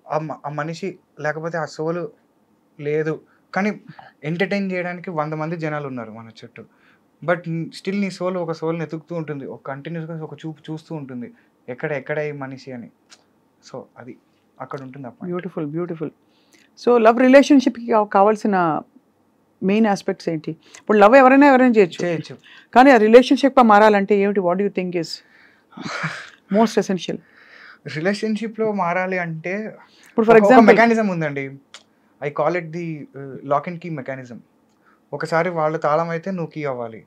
ఆ మనిషి లేకపోతే ఆ సోలు లేదు, కానీ ఎంటర్టైన్ చేయడానికి 100 మంది జనాలు ఉన్నారు మన చుట్టూ, బట్ స్టిల్ నీ ఒక సోల్ని ఎతుకుతూ ఉంటుంది, ఒక కంటిన్యూస్గా ఒక చూపు చూస్తూ ఉంటుంది, ఎక్కడ ఈ మనిషి అని. సో అది అక్కడ ఉంటుంది. బ్యూటిఫుల్. సో లవ్ రిలేషన్షిప్కి కావాల్సిన మెయిన్ ఆస్పెక్ట్స్ ఏంటి? ఇప్పుడు లవ్ ఎవరైనా చేయొచ్చు, కానీ ఆ రిలేషన్షిప్ మారాలంటే ఏమిటి? What you think is most essential? రిలేషన్షిప్లో మారాలి అంటే ఇప్పుడు ఫర్ ఎగ్జాంపుల్ మెకానిజం ఉందండి. I call it the lock and key mechanism. ఒకసారి వాళ్ళ తాళం అయితే నువ్వు కీ అవ్వాలి,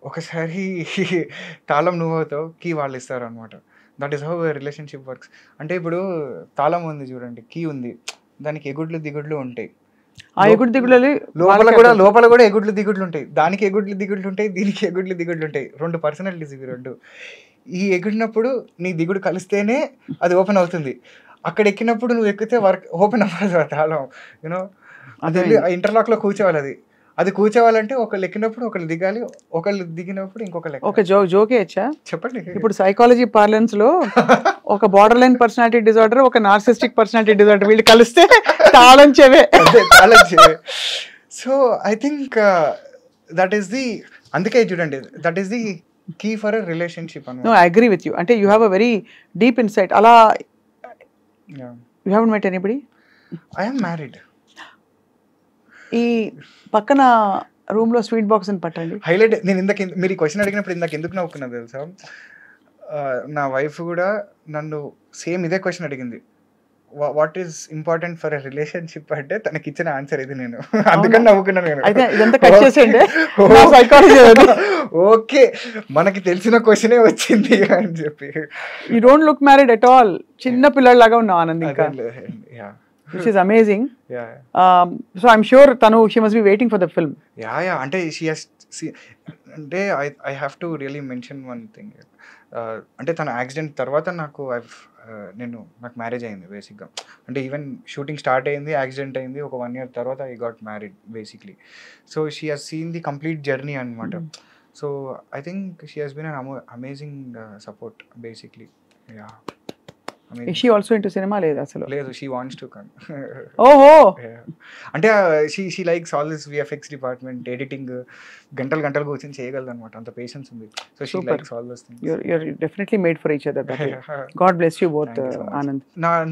ఒకసారి తాళం నువ్వు అవుతావు, కీ వాళ్ళు ఇస్తారు అనమాట. That is how relationship works. అంటే ఇప్పుడు తాళం ఉంది చూడండి, కీ ఉంది, దానికి ఎగుడ్లు దిగుడ్లు ఉంటాయి. ఆ ఎగుడు దిగుడ్లు లోపల కూడా ఎగుడ్లు దిగుడ్లు ఉంటాయి, దానికి ఎగుడ్లు దిగుడ్లు ఉంటాయి, దీనికి ఎగుడ్లు దిగుడ్లు ఉంటాయి. 2 పర్సనాలిటీస్ ఇవి 2. ఈ ఎగిడినప్పుడు నీ దిగుడు కలిస్తేనే అది ఓపెన్ అవుతుంది. అక్కడ ఎక్కినప్పుడు నువ్వు ఎక్కితే ఓపెన్ అవ్వదు ఆ తాళం. అది ఇంటర్లాక్లో కూర్చోవాలి. అది కూర్చోవాలంటే ఒకళ్ళు ఎక్కినప్పుడు ఒకళ్ళు దిగాలి, ఒకళ్ళు దిగినప్పుడు ఇంకొకళ్ళు. ఒక జోకే వచ్చా చెప్పండి. ఇప్పుడు సైకాలజీ పార్లెన్స్ లో ఒక బార్డర్ లైన్ పర్సనాలిటీ డిజార్డర్, ఒక నార్సిస్టిక్ పర్సనాలిటీ డిజార్డర్, వీళ్ళు కలిస్తే తాళం చెవే. So I think that is the, అందుకే చూడండి, that is the key for a relationship. No, I agree with you. అంటే you have a very deep insight. అలా you haven't met anybody? I am married. ఈ పక్కన రూమ్ లో స్వీట్ బాక్స్ అని పట్టండి. హైలైట్. నేను మీరు ఈ క్వశ్చన్ అడిగినప్పుడు ఎందుకు నవ్వుకున్నా తెలుసా? నా వైఫ్ కూడా నన్ను సేమ్ ఇదే క్వశ్చన్ అడిగింది, what is important for a relationship అంటే తనకి ఇచ్చిన ఆన్సర్ ఇది. నేను అందుకని నవ్వుకున్నాను. నేను అయితే ఇదంతా కట్ చేసేయండి. సైకాలజీ ఓకే, మనకి తెలిసిన క్వశ్చనే వచ్చింది అని చెప్పి. You don't look married at all. చిన్న పిల్లలాగా ఉన్నావు ఆనంద్. ఇంకా which is amazing. So I'm sure she must be waiting for the film. అంటే అంటే I have to really mention one thing. అంటే తన యాక్సిడెంట్ తర్వాత నాకు మ్యారేజ్ అయింది బేసిక్గా. అంటే ఈవెన్ షూటింగ్ స్టార్ట్ అయింది, యాక్సిడెంట్ అయింది, ఒక 1 year తర్వాత I got married basically. So she has seen the complete journey అనమాట. So I think she has been an amazing support basically. Is she also into cinema? లేదు, she wants to come. ఓహో. అంటే she likes all this VFX department, editing, గంటలు కూర్చొని చేయగలదు అనమాట, అంత పేషెన్స్ ఉంది. So she likes all those things. You're definitely made for each other. God bless you both, Anand.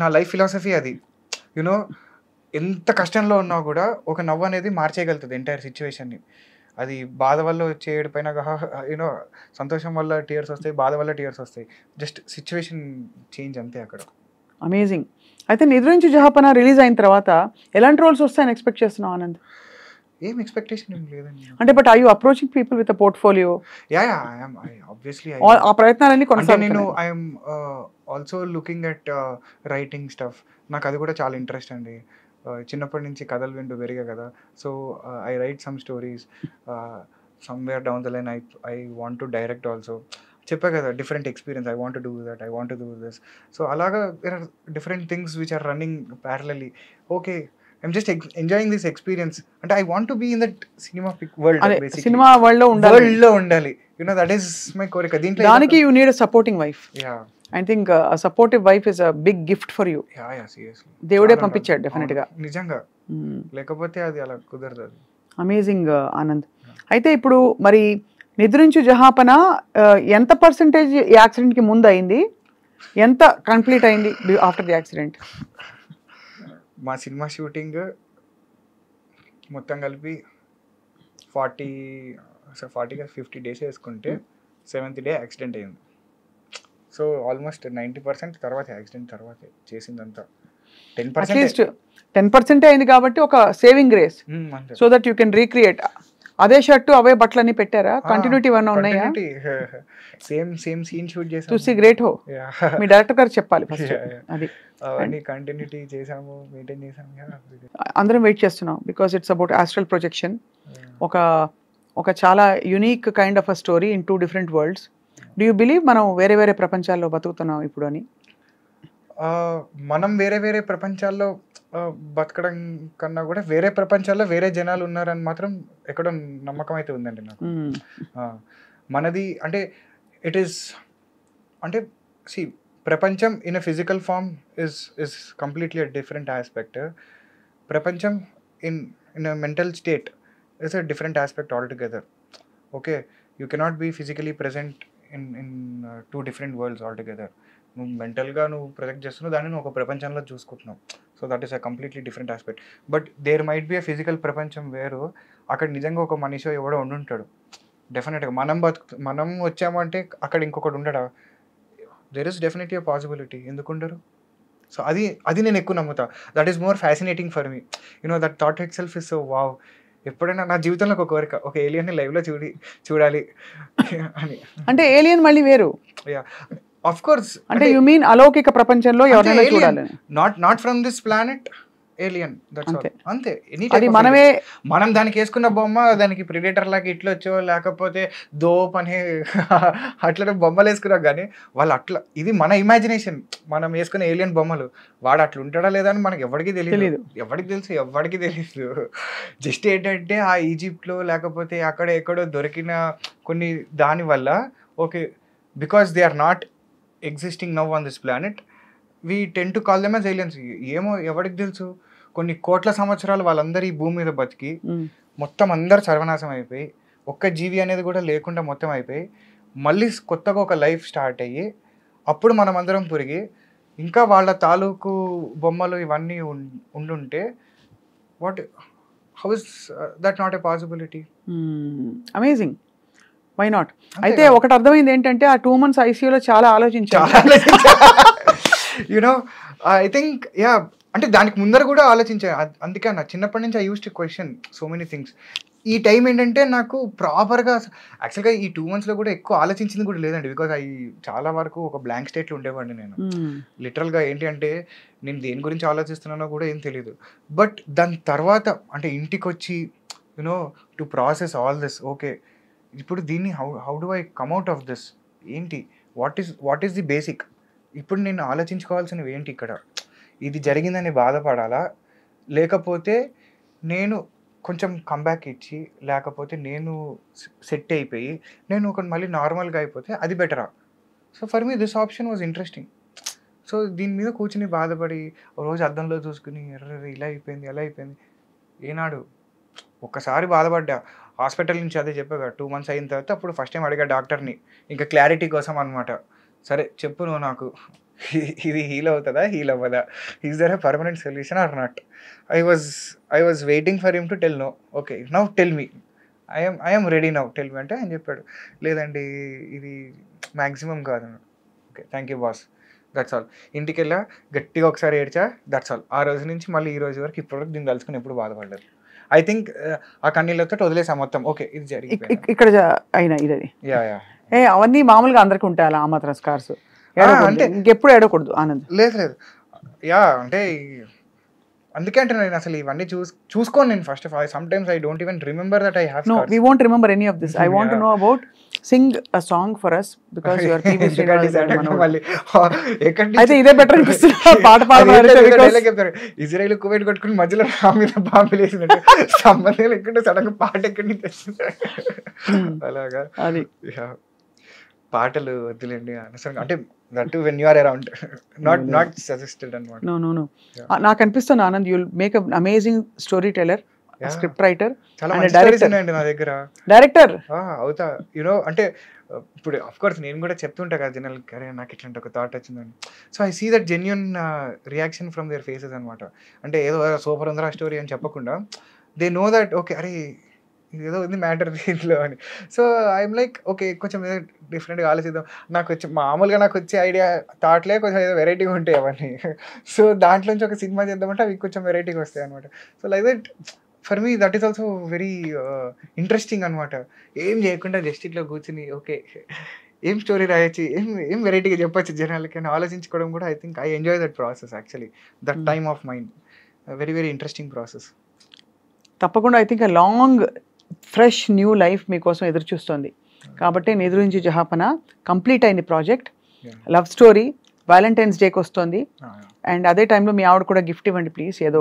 నా లైఫ్ ఫిలాసఫీ అది. ఎంత కష్టంలో ఉన్నా కూడా ఒక నవ్వు అనేది మార్చేయగలుగుతుంది ఎంటైర్ సిచ్యువేషన్ని. అది బాధ వల్ల వచ్చే ఏడుపైన యూనో సంతోషం వల్ల టీయర్స్ వస్తాయి, బాధ వల్ల టీయర్స్ వస్తాయి. జస్ట్ సిచ్యువేషన్ చేంజ్ అంతే అక్కడ. అమేజింగ్. అయితే నిద్రించి జహాపన రిలీజ్ అయిన తర్వాత ఎలాంటి రోల్స్ వస్తాయని ఎక్స్పెక్ట్ చేస్తున్నావు ఆనంద్? ఏం ఎక్స్పెక్టేషన్ ఏం లేదండి. అంటే but I you approaching people with a portfolio? Yeah obviously ఆ ప్రయత్నాలన్నీ అంటే నేను కొనసాగుతున్నాయి. I'm also looking at writing stuff. నాకు అది కూడా చాలా ఇంట్రెస్ట్ అండి. చిన్నప్పటి నుంచి కథలు వింటూ పెరిగా కదా. So I write some stories. Somewhere down the line I want to direct also. చెప్పా కదా, different experience. I want to do that, I want to do this. So అలాగా there are different things which are running parallelly. Okay, I'm just enjoying this experience. అంటే I want to be in that cinema world. Cinema world లో ఉండాలి. యునో దట్ ఈస్ మై కోరిక. దీంట్లో దానికి you need a supporting wife. Yeah I think a supportive wife is a big gift for you. Yeah seriously దేవుడే పంపించాడు డెఫినెట్ గా. నిజంగా, లేకపోతే అది అలా కుదరదు. అది అమేజింగ్ ఆనంద్. అయితే ఇప్పుడు మరి నిద్రించు జహాపన ఎంత పర్సెంటేజ్ యాక్సిడెంట్ కి ముందు అయింది, ఎంత కంప్లీట్ అయింది ఆఫ్టర్ ది యాక్సిడెంట్? మా సినిమా షూటింగ్ మొత్తం కలిపి 50 డేస్ వేసుకుంటే 7th డే యాక్సిడెంట్ అయింది. సో ఆల్మోస్ట్ 90% తర్వాత యాక్సిడెంట్ తర్వాత చేసిందంతా 10%. అట్లీస్ట్ 10% అయింది కాబట్టి ఒక సేవింగ్ గ్రేస్, అంతే. So that you can recreate. అదే షర్టు అవే బట్టలన్నీ పెట్టారా? కంటిన్యూటీ ఏమన్నా ఉన్నాయా? సేమ్ సీన్ షూట్ చేసాం. చూసి గ్రేట్ హో. మీ డైరెక్టర్ గారు చెప్పాలి ఫస్ట్ అది. అవన్నీ కంటిన్యూటీ చేసాము, మెయింటైన్ చేసాము. అందరం వెయిట్ చేస్తున్నాం because it's about astral projection. ఒక చాలా unique kind of a story in 2 different world's. Do you believe మనం వేరే వేరే ప్రపంచాల్లో బతుకుతున్నాం ఇప్పుడు అని? మనం వేరే వేరే ప్రపంచాల్లో బతకడం కన్నా కూడా వేరే ప్రపంచాల్లో వేరే జనాలు ఉన్నారని మాత్రం ఎక్కడో నమ్మకం అయితే ఉందండి నాకు. మనది అంటే ఇట్ ఈస్ అంటే సి ప్రపంచం in a physical form is completely a different aspect. ప్రపంచం in a mental state is a different aspect all together. Okay, you cannot be physically present in 2 different worlds all together. నువ్వు మెంటల్గా నువ్వు ప్రొజెక్ట్ చేస్తున్నావు, దాన్ని నువ్వు ఒక ప్రపంచంలో చూసుకుంటున్నావు. So that is a completely different aspect. But there might be a physical ప్రపంచం వేరు. అక్కడ నిజంగా ఒక మనిషి ఎవడో ఉండుంటాడు డెఫినెట్గా. మనం వచ్చామంటే అక్కడ ఇంకొకటి ఉండడా? There is definitely a possibility. ఎందుకు ఉండరు? సో అది నేను ఎక్కువ నమ్ముతా. That is more fascinating for me. You know that thought itself is so wow. ఎప్పుడైనా నా జీవితంలో ఒక కోరిక, ఒక ఏలియన్ని లైవ్లో చూడాలి అని. అంటే ఏలియన్ మళ్ళీ వేరు. Yeah of course. అంటే యు మీన్ అలౌకిక ప్రపంచంలో ఎవరైనా చూడాలని? Not from this planet, alien. That's all. అంతే. అది మనం దానికి వేసుకున్న బొమ్మ దానికి ప్రిడేటర్ లాగా ఇట్లా వచ్చో లేకపోతే దోప్ అని అట్లా బొమ్మలు వేసుకున్నాం. కానీ వాళ్ళు అట్లా, ఇది మన ఇమాజినేషన్. మనం వేసుకునే ఏలియన్ బొమ్మలు. వాడు అట్లా ఉంటాడా లేదా అని మనకి ఎవరికి తెలియదు. ఎవరికి తెలియదు. జస్ట్ ఏంటంటే ఆ ఈజిప్ట్లో లేకపోతే అక్కడ ఎక్కడో దొరికిన కొన్ని దాని వల్ల okay, because they are not existing now on this planet, we tend to call them as aliens. ఏమో ఎవరికి తెలుసు, కొన్ని కోట్ల సంవత్సరాలు వాళ్ళందరూ ఈ భూమి మీద బతికి మొత్తం అందరు సర్వనాశం అయిపోయి ఒక్క జీవి అనేది కూడా లేకుండా మొత్తం అయిపోయి మళ్ళీ కొత్తగా ఒక లైఫ్ స్టార్ట్ అయ్యి అప్పుడు మనం అందరం పురిగి ఇంకా వాళ్ళ తాలూకు బొమ్మలు ఇవన్నీ ఉండుంటే how is that not a possibility? Amazing. Why not? అయితే ఒకటి అర్థమైంది ఏంటంటే ఆ 2 months ఐసీయూలో చాలా ఆలోచించాలి. యునో ఐ థింక్ యా, అంటే దానికి ముందర కూడా ఆలోచించాను. అందుకే నా చిన్నప్పటి నుంచి I used to question so many things. ఈ టైం ఏంటంటే నాకు ప్రాపర్గా యాక్చువల్గా ఈ 2 monthsలో కూడా ఎక్కువ ఆలోచించింది కూడా లేదండి. బికాజ్ చాలా వరకు ఒక బ్లాంక్ స్టేట్లో ఉండేవాడిని నేను. లిటరల్గా ఏంటి అంటే నేను దేని గురించి ఆలోచిస్తున్నానో కూడా ఏం తెలియదు. బట్ దాని తర్వాత అంటే ఇంటికి వచ్చి you know to process all this. Okay, ఇప్పుడు దీన్ని how do I come out of this? ఏంటి, వాట్ ఈస్ ది బేసిక్? ఇప్పుడు నేను ఆలోచించుకోవాల్సినవి ఏంటి? ఇక్కడ ఇది జరిగిందని బాధపడాలా, లేకపోతే నేను కొంచెం కంబ్యాక్ ఇచ్చి లేకపోతే నేను సెట్ అయిపోయి నేను ఒక మళ్ళీ నార్మల్గా అయిపోతే అది బెటరా? So for me this option was interesting. So దీని మీద కూర్చుని బాధపడి రోజు అద్దంలో చూసుకుని ఇలా అయిపోయింది అలా అయిపోయింది ఏనాడు ఒక్కసారి బాధపడ్డా. హాస్పిటల్ నుంచి అదే చెప్పాగా 2 months అయిన తర్వాత అప్పుడు ఫస్ట్ టైం అడిగా డాక్టర్ని, ఇంకా క్లారిటీ కోసం అనమాట. సరే చెప్పు నువ్వు నాకు, ఇది హీల్ అవుతుందా హీల్ అవ్వదా, is there a permanent solution or not? I was waiting for him to tell no. Okay, now tell me. I'm ready now tell me అంటే ఆయన చెప్పాడు, లేదండి ఇది మ్యాక్సిమం కాదు. Okay thank you boss, that's all. ఇంటికి వెళ్ళా గట్టిగా ఒకసారి ఏడ్చా, దట్స్ ఆల్. ఆ రోజు నుంచి మళ్ళీ ఈ రోజు వరకు ఇప్పటివరకు దీన్ని తలుచుకుని ఎప్పుడు బాధపడలేదు. ఐ థింక్ ఆ కన్నీళ్ళతో వదిలేసా మొత్తం. ఓకే ఇది జరిగింది ఇక్కడ అయినా ఇది యా యా. అవన్నీ మామూలుగా అందరికి ఉంటాయి అలా, ఆ మాత్రం స్కార్స్ అంటే ఇంకెప్పుడు ఏడకూడదు ఆనంద్. లేదు యా అంటే అందుకే అంటే నేను అసలు ఇవన్నీ చూసుకోను నేను. First of all sometimes I don't even remember that I have no we won't remember any of this. I want to know about sing a song for us because you are TV అయితే ఇదే బెటర్ అనిపిస్తుంది పాట పాడడానికి. ఇజ్రాయెల్ కువైట్ కొట్టుకుని మధ్యలో నా మీద బాంబులు వేసినట్టు సంబంధం లేకుండా సడన్ గా పాట ఎక్కడి నుంచి వచ్చింది అలాగా. అది పాటలు వద్దులేండి అనవసరంగా, అంటే that when you are around, not suggested అన్నమాట. నో నాకు అనిపిస్తుంది Anand you will make a amazing story teller, script writer, చాలా మంచి స్టోరీస్ ఉన్నాయండి నా దగ్గర. డైరెక్టర్ అవుతా యూనో అంటే ఇప్పుడు అఫ్ కోర్స్ నేను కూడా చెప్తుంటా కదా జనరల్కి, అరే నాకు ఇట్లాంటి ఒక థాట్ వచ్చిందని. So I see that genuine reaction from their faces అనమాట. అంటే ఏదో సూపర్ ఉందరా స్టోరీ అని చెప్పకుండా దే నో దట్ ఓకే అరే ఏదో ఉంది మ్యాటర్ దీంట్లో అని. సో ఐఎమ్ లైక్ ఓకే కొంచెం ఏదో డిఫరెంట్గా ఆలోచిద్దాం. మామూలుగా నాకు వచ్చే ఐడియా థాట్లే కొంచెం ఏదో వెరైటీగా ఉంటాయి అవన్నీ. సో దాంట్లోంచి ఒక సినిమా చేద్దామంటే అవి కొంచెం వెరైటీగా వస్తాయి అనమాట. So like that for me that is also very interesting అనమాట. ఏం చేయకుండా జస్ట్ ఇట్లా కూర్చుని ఓకే ఏం స్టోరీ రాయొచ్చు, ఏం వెరైటీగా చెప్పచ్చు జనాలకి అని ఆలోచించుకోవడం కూడా I think I enjoy that process actually, that time of mind. Very very interesting process. తప్పకుండా I think long fresh new life మీకోసం ఎదురు చూస్తుంది. కాబట్టి నిద్రించి జహాపన కంప్లీట్ అయింది ప్రాజెక్ట్. లవ్ స్టోరీ వ్యాలంటైన్స్ డేకి వస్తుంది. అండ్ అదే టైంలో మీ ఆవిడ కూడా గిఫ్ట్ ఇవ్వండి ప్లీజ్. ఏదో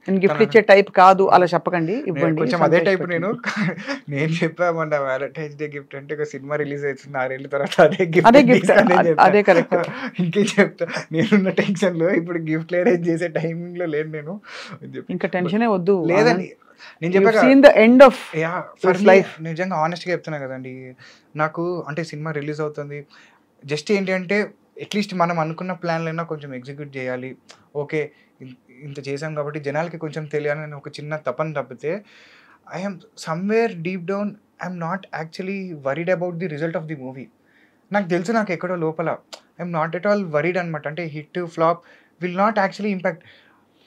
నేను గిఫ్ట్ ఇచ్చే టైప్ కాదు అలా చెప్పకండి, ఇవ్వండి. కొంచెం అదే టైప్ నేను చెప్పామన్నా వ్యాలంటైన్స్ డే గిఫ్ట్ అంటే ఒక సినిమా రిలీజ్ అవుతుంది 6 ఏళ్ళ తర్వాత అదే గిఫ్ట్ అదే కరెక్ట్. ఇంకేం చెప్తా, నేనున్న టెన్షన్ లో ఇప్పుడు గిఫ్ట్ అరేంజ్ చేసే టైమింగ్ లో లేదు నేను. ఇంకా టెన్షనే వద్దు. లేదండి నేను చెప్పాను నిజంగా ఆనెస్ట్గా చెప్తున్నా కదండి. నాకు అంటే సినిమా రిలీజ్ అవుతుంది, జస్ట్ ఏంటి అంటే అట్లీస్ట్ మనం అనుకున్న ప్లాన్లైనా కొంచెం ఎగ్జిక్యూట్ చేయాలి. ఓకే ఇంత చేసాం కాబట్టి జనాలకి కొంచెం తెలియాలని ఒక చిన్న తపన తప్పితే I'm somewhere deep down I'm not actually worried about the result of the movie. నాకు తెలుసు నాకు ఎక్కడో లోపల I'm not at all worried అనమాట. అంటే hit flop will not actually impact.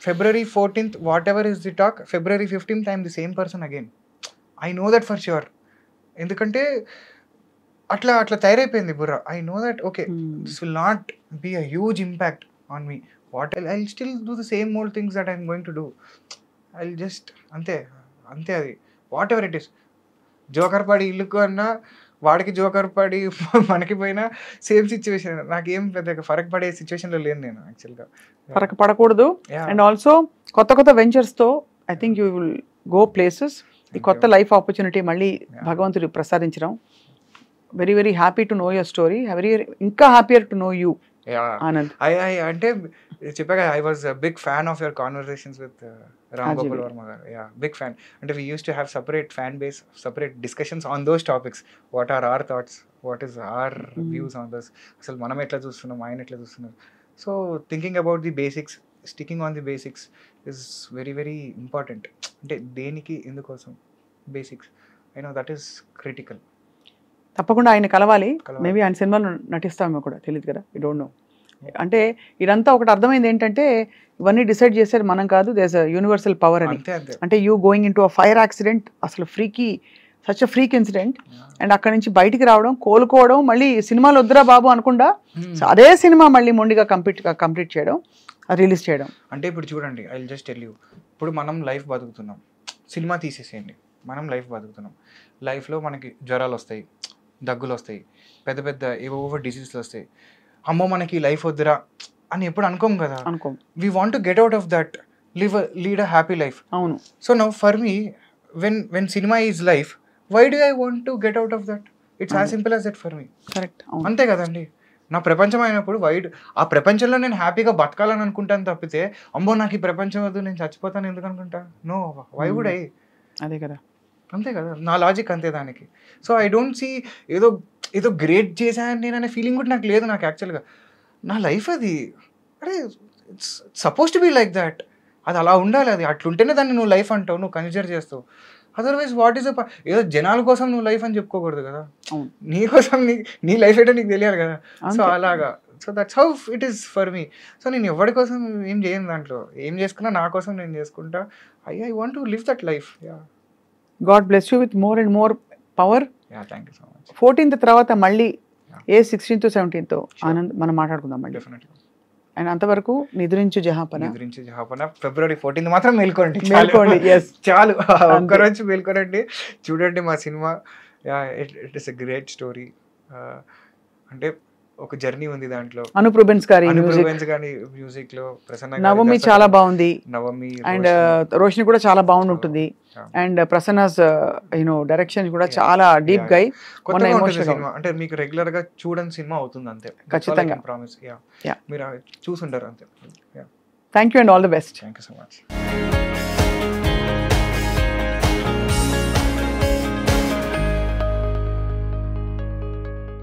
February 14th, whatever is the talk, February 15th, I am the same person again. I know that for sure. ఎందుకంటే అట్లా తయారైపోయింది బుర్ర. I know that, okay, this will not be a huge impact on me. I'll still do the same old things that I'm going to do. I'll just, అంతే అది. Whatever it is. జోకర్ పడి ఇల్లుకు అన్నా, వాడికి జోకర్ పడి మనకి పోయినా సేమ్ సిచ్యువేషన్. నాకేం పెద్ద ఫరక్ పడే సిచ్యువేషన్లో లేను నేను యాక్చువల్గా. ఫరక్ పడకూడదు. అండ్ ఆల్సో కొత్త వెంచర్స్తో I think you will go places. ఈ కొత్త లైఫ్ ఆపర్చునిటీ మళ్ళీ భగవంతుడు ప్రసాదించడం. Very very happy to know your story. ఇంకా happier to know you Anand. అంటే చెప్పాక I was big fan of your conversations with Ram Gopal Varma garu. Yeah, big fan. And we used to have separate fan base, separate discussions on those topics. What are our thoughts? What is our views on this? Asal manam etla chustunnam, ayana etla chustunnam. So thinking about the basics, sticking on the basics is very very important. Ante deniki indukosam basics. I know that is critical. తప్పకుండా ఆయన కలవాలి. మేబీ ఆయన సినిమాలో నటిస్తామో కూడా తెలియదు కదా, యూ డోంట్ నో. అంటే ఇదంతా ఒకటి అర్థమైంది ఏంటంటే ఇవన్నీ డిసైడ్ చేసేది మనం కాదు, there is a universal power అని. అంటే you going into a fire accident, అసలు such a freak incident, and అక్కడ నుంచి బయటికి రావడం, కోలుకోవడం, మళ్ళీ సినిమాలు వద్దురా బాబు అనకుండా అదే సినిమా మళ్ళీ మొండిగా కంప్లీట్ చేయడం, రిలీజ్ చేయడం. అంటే ఇప్పుడు చూడండి, I will just tell you, ఇప్పుడు మనం లైఫ్ బతుకుతున్నాం, సినిమా తీసేసేయండి, మనం లైఫ్ బతుకుతున్నాం. లైఫ్లో మనకి జ్వరాలు వస్తాయి, దగ్గులు వస్తాయి, పెద్ద పెద్ద ఏవో డిసీజ్లు వస్తాయి. అమ్మో మనకి లైఫ్ వద్దురా అని ఎప్పుడు అనుకోం కదా. We want to get out of that, lead a happy life. అవును. So now for me when cinema is life, why do I want to get out of that? It's as simple as that for me. Correct, అంతే కదండి. నా ప్రపంచం అయినప్పుడు ఆ ప్రపంచంలో నేను హ్యాపీగా బతకాలని అనుకుంటాను తప్పితే అమ్మో నాకు ఈ ప్రపంచం వద్దు నేను చచ్చిపోతాను ఎందుకు అనుకుంటా? No, why would I? అదే కదా, అంతే కదా, నా లాజిక్ అంతే దానికి. సో ఐ డోంట్ సీ ఏదో గ్రేట్ చేశాను నేను అనే ఫీలింగ్ కూడా నాకు లేదు. నాకు యాక్చువల్గా నా లైఫ్ అది, అరే it's supposed to be like that, అది అలా ఉండాలి, అది అట్లుంటేనే దాన్ని నువ్వు లైఫ్ అంటావు, నువ్వు కన్సిడర్ చేస్తావు. అదర్వైజ్ వాట్ ఈస్ ఏదో జనాల కోసం నువ్వు లైఫ్ అని చెప్పుకోకూడదు కదా, అవును. నీ కోసం నీ లైఫ్ ఏంటో నీకు తెలియాలి కదా. సో అంతే. అలాగా, so that's how it is for me. So నేను ఎవరి కోసం ఏం చేయను, దాంట్లో ఏం చేసుకున్నా నా కోసం నేను చేసుకుంటా. I want to live that life. God bless you with more and more power. Thank you so much. 14th తర్వాత మళ్ళీ ఏ 16th 17th ఆనంద్ మనం మాట్లాడుకుందాం మళ్ళీ. డెఫినెట్గా. అండ్ అంతవరకు నిద్రించి జహాపన. గురించి జహాపన February 14th మాత్రం మేల్కోండి. మేల్కోండి. Yes. చాలు, ఒక్కరోజు మేల్కోనండి, చూడండి మా cinema. It is a great story. అంటే ఒక జర్నీ ఉంది దాంట్లో. అనూప్ రూబెన్స్ గారి మ్యూజిక్ లో, ప్రసన్న నవమి చాలా బాగుంది. నవమి అండ్ రోషిని కూడా చాలా బాగుంటుంది. అండ్ ప్రసన్నస్ డైరెక్షన్ కూడా చాలా డీప్ గా కొత్తగా ఉంటుంది సినిమా. అంటే మీకు రెగ్యులర్ గా చూడని సినిమా అవుతుంది అంతే. ఖచ్చితంగా ప్రామిస్. మీరు చూసుంటారు అంతే. Thank you and all the best. Thank you so much.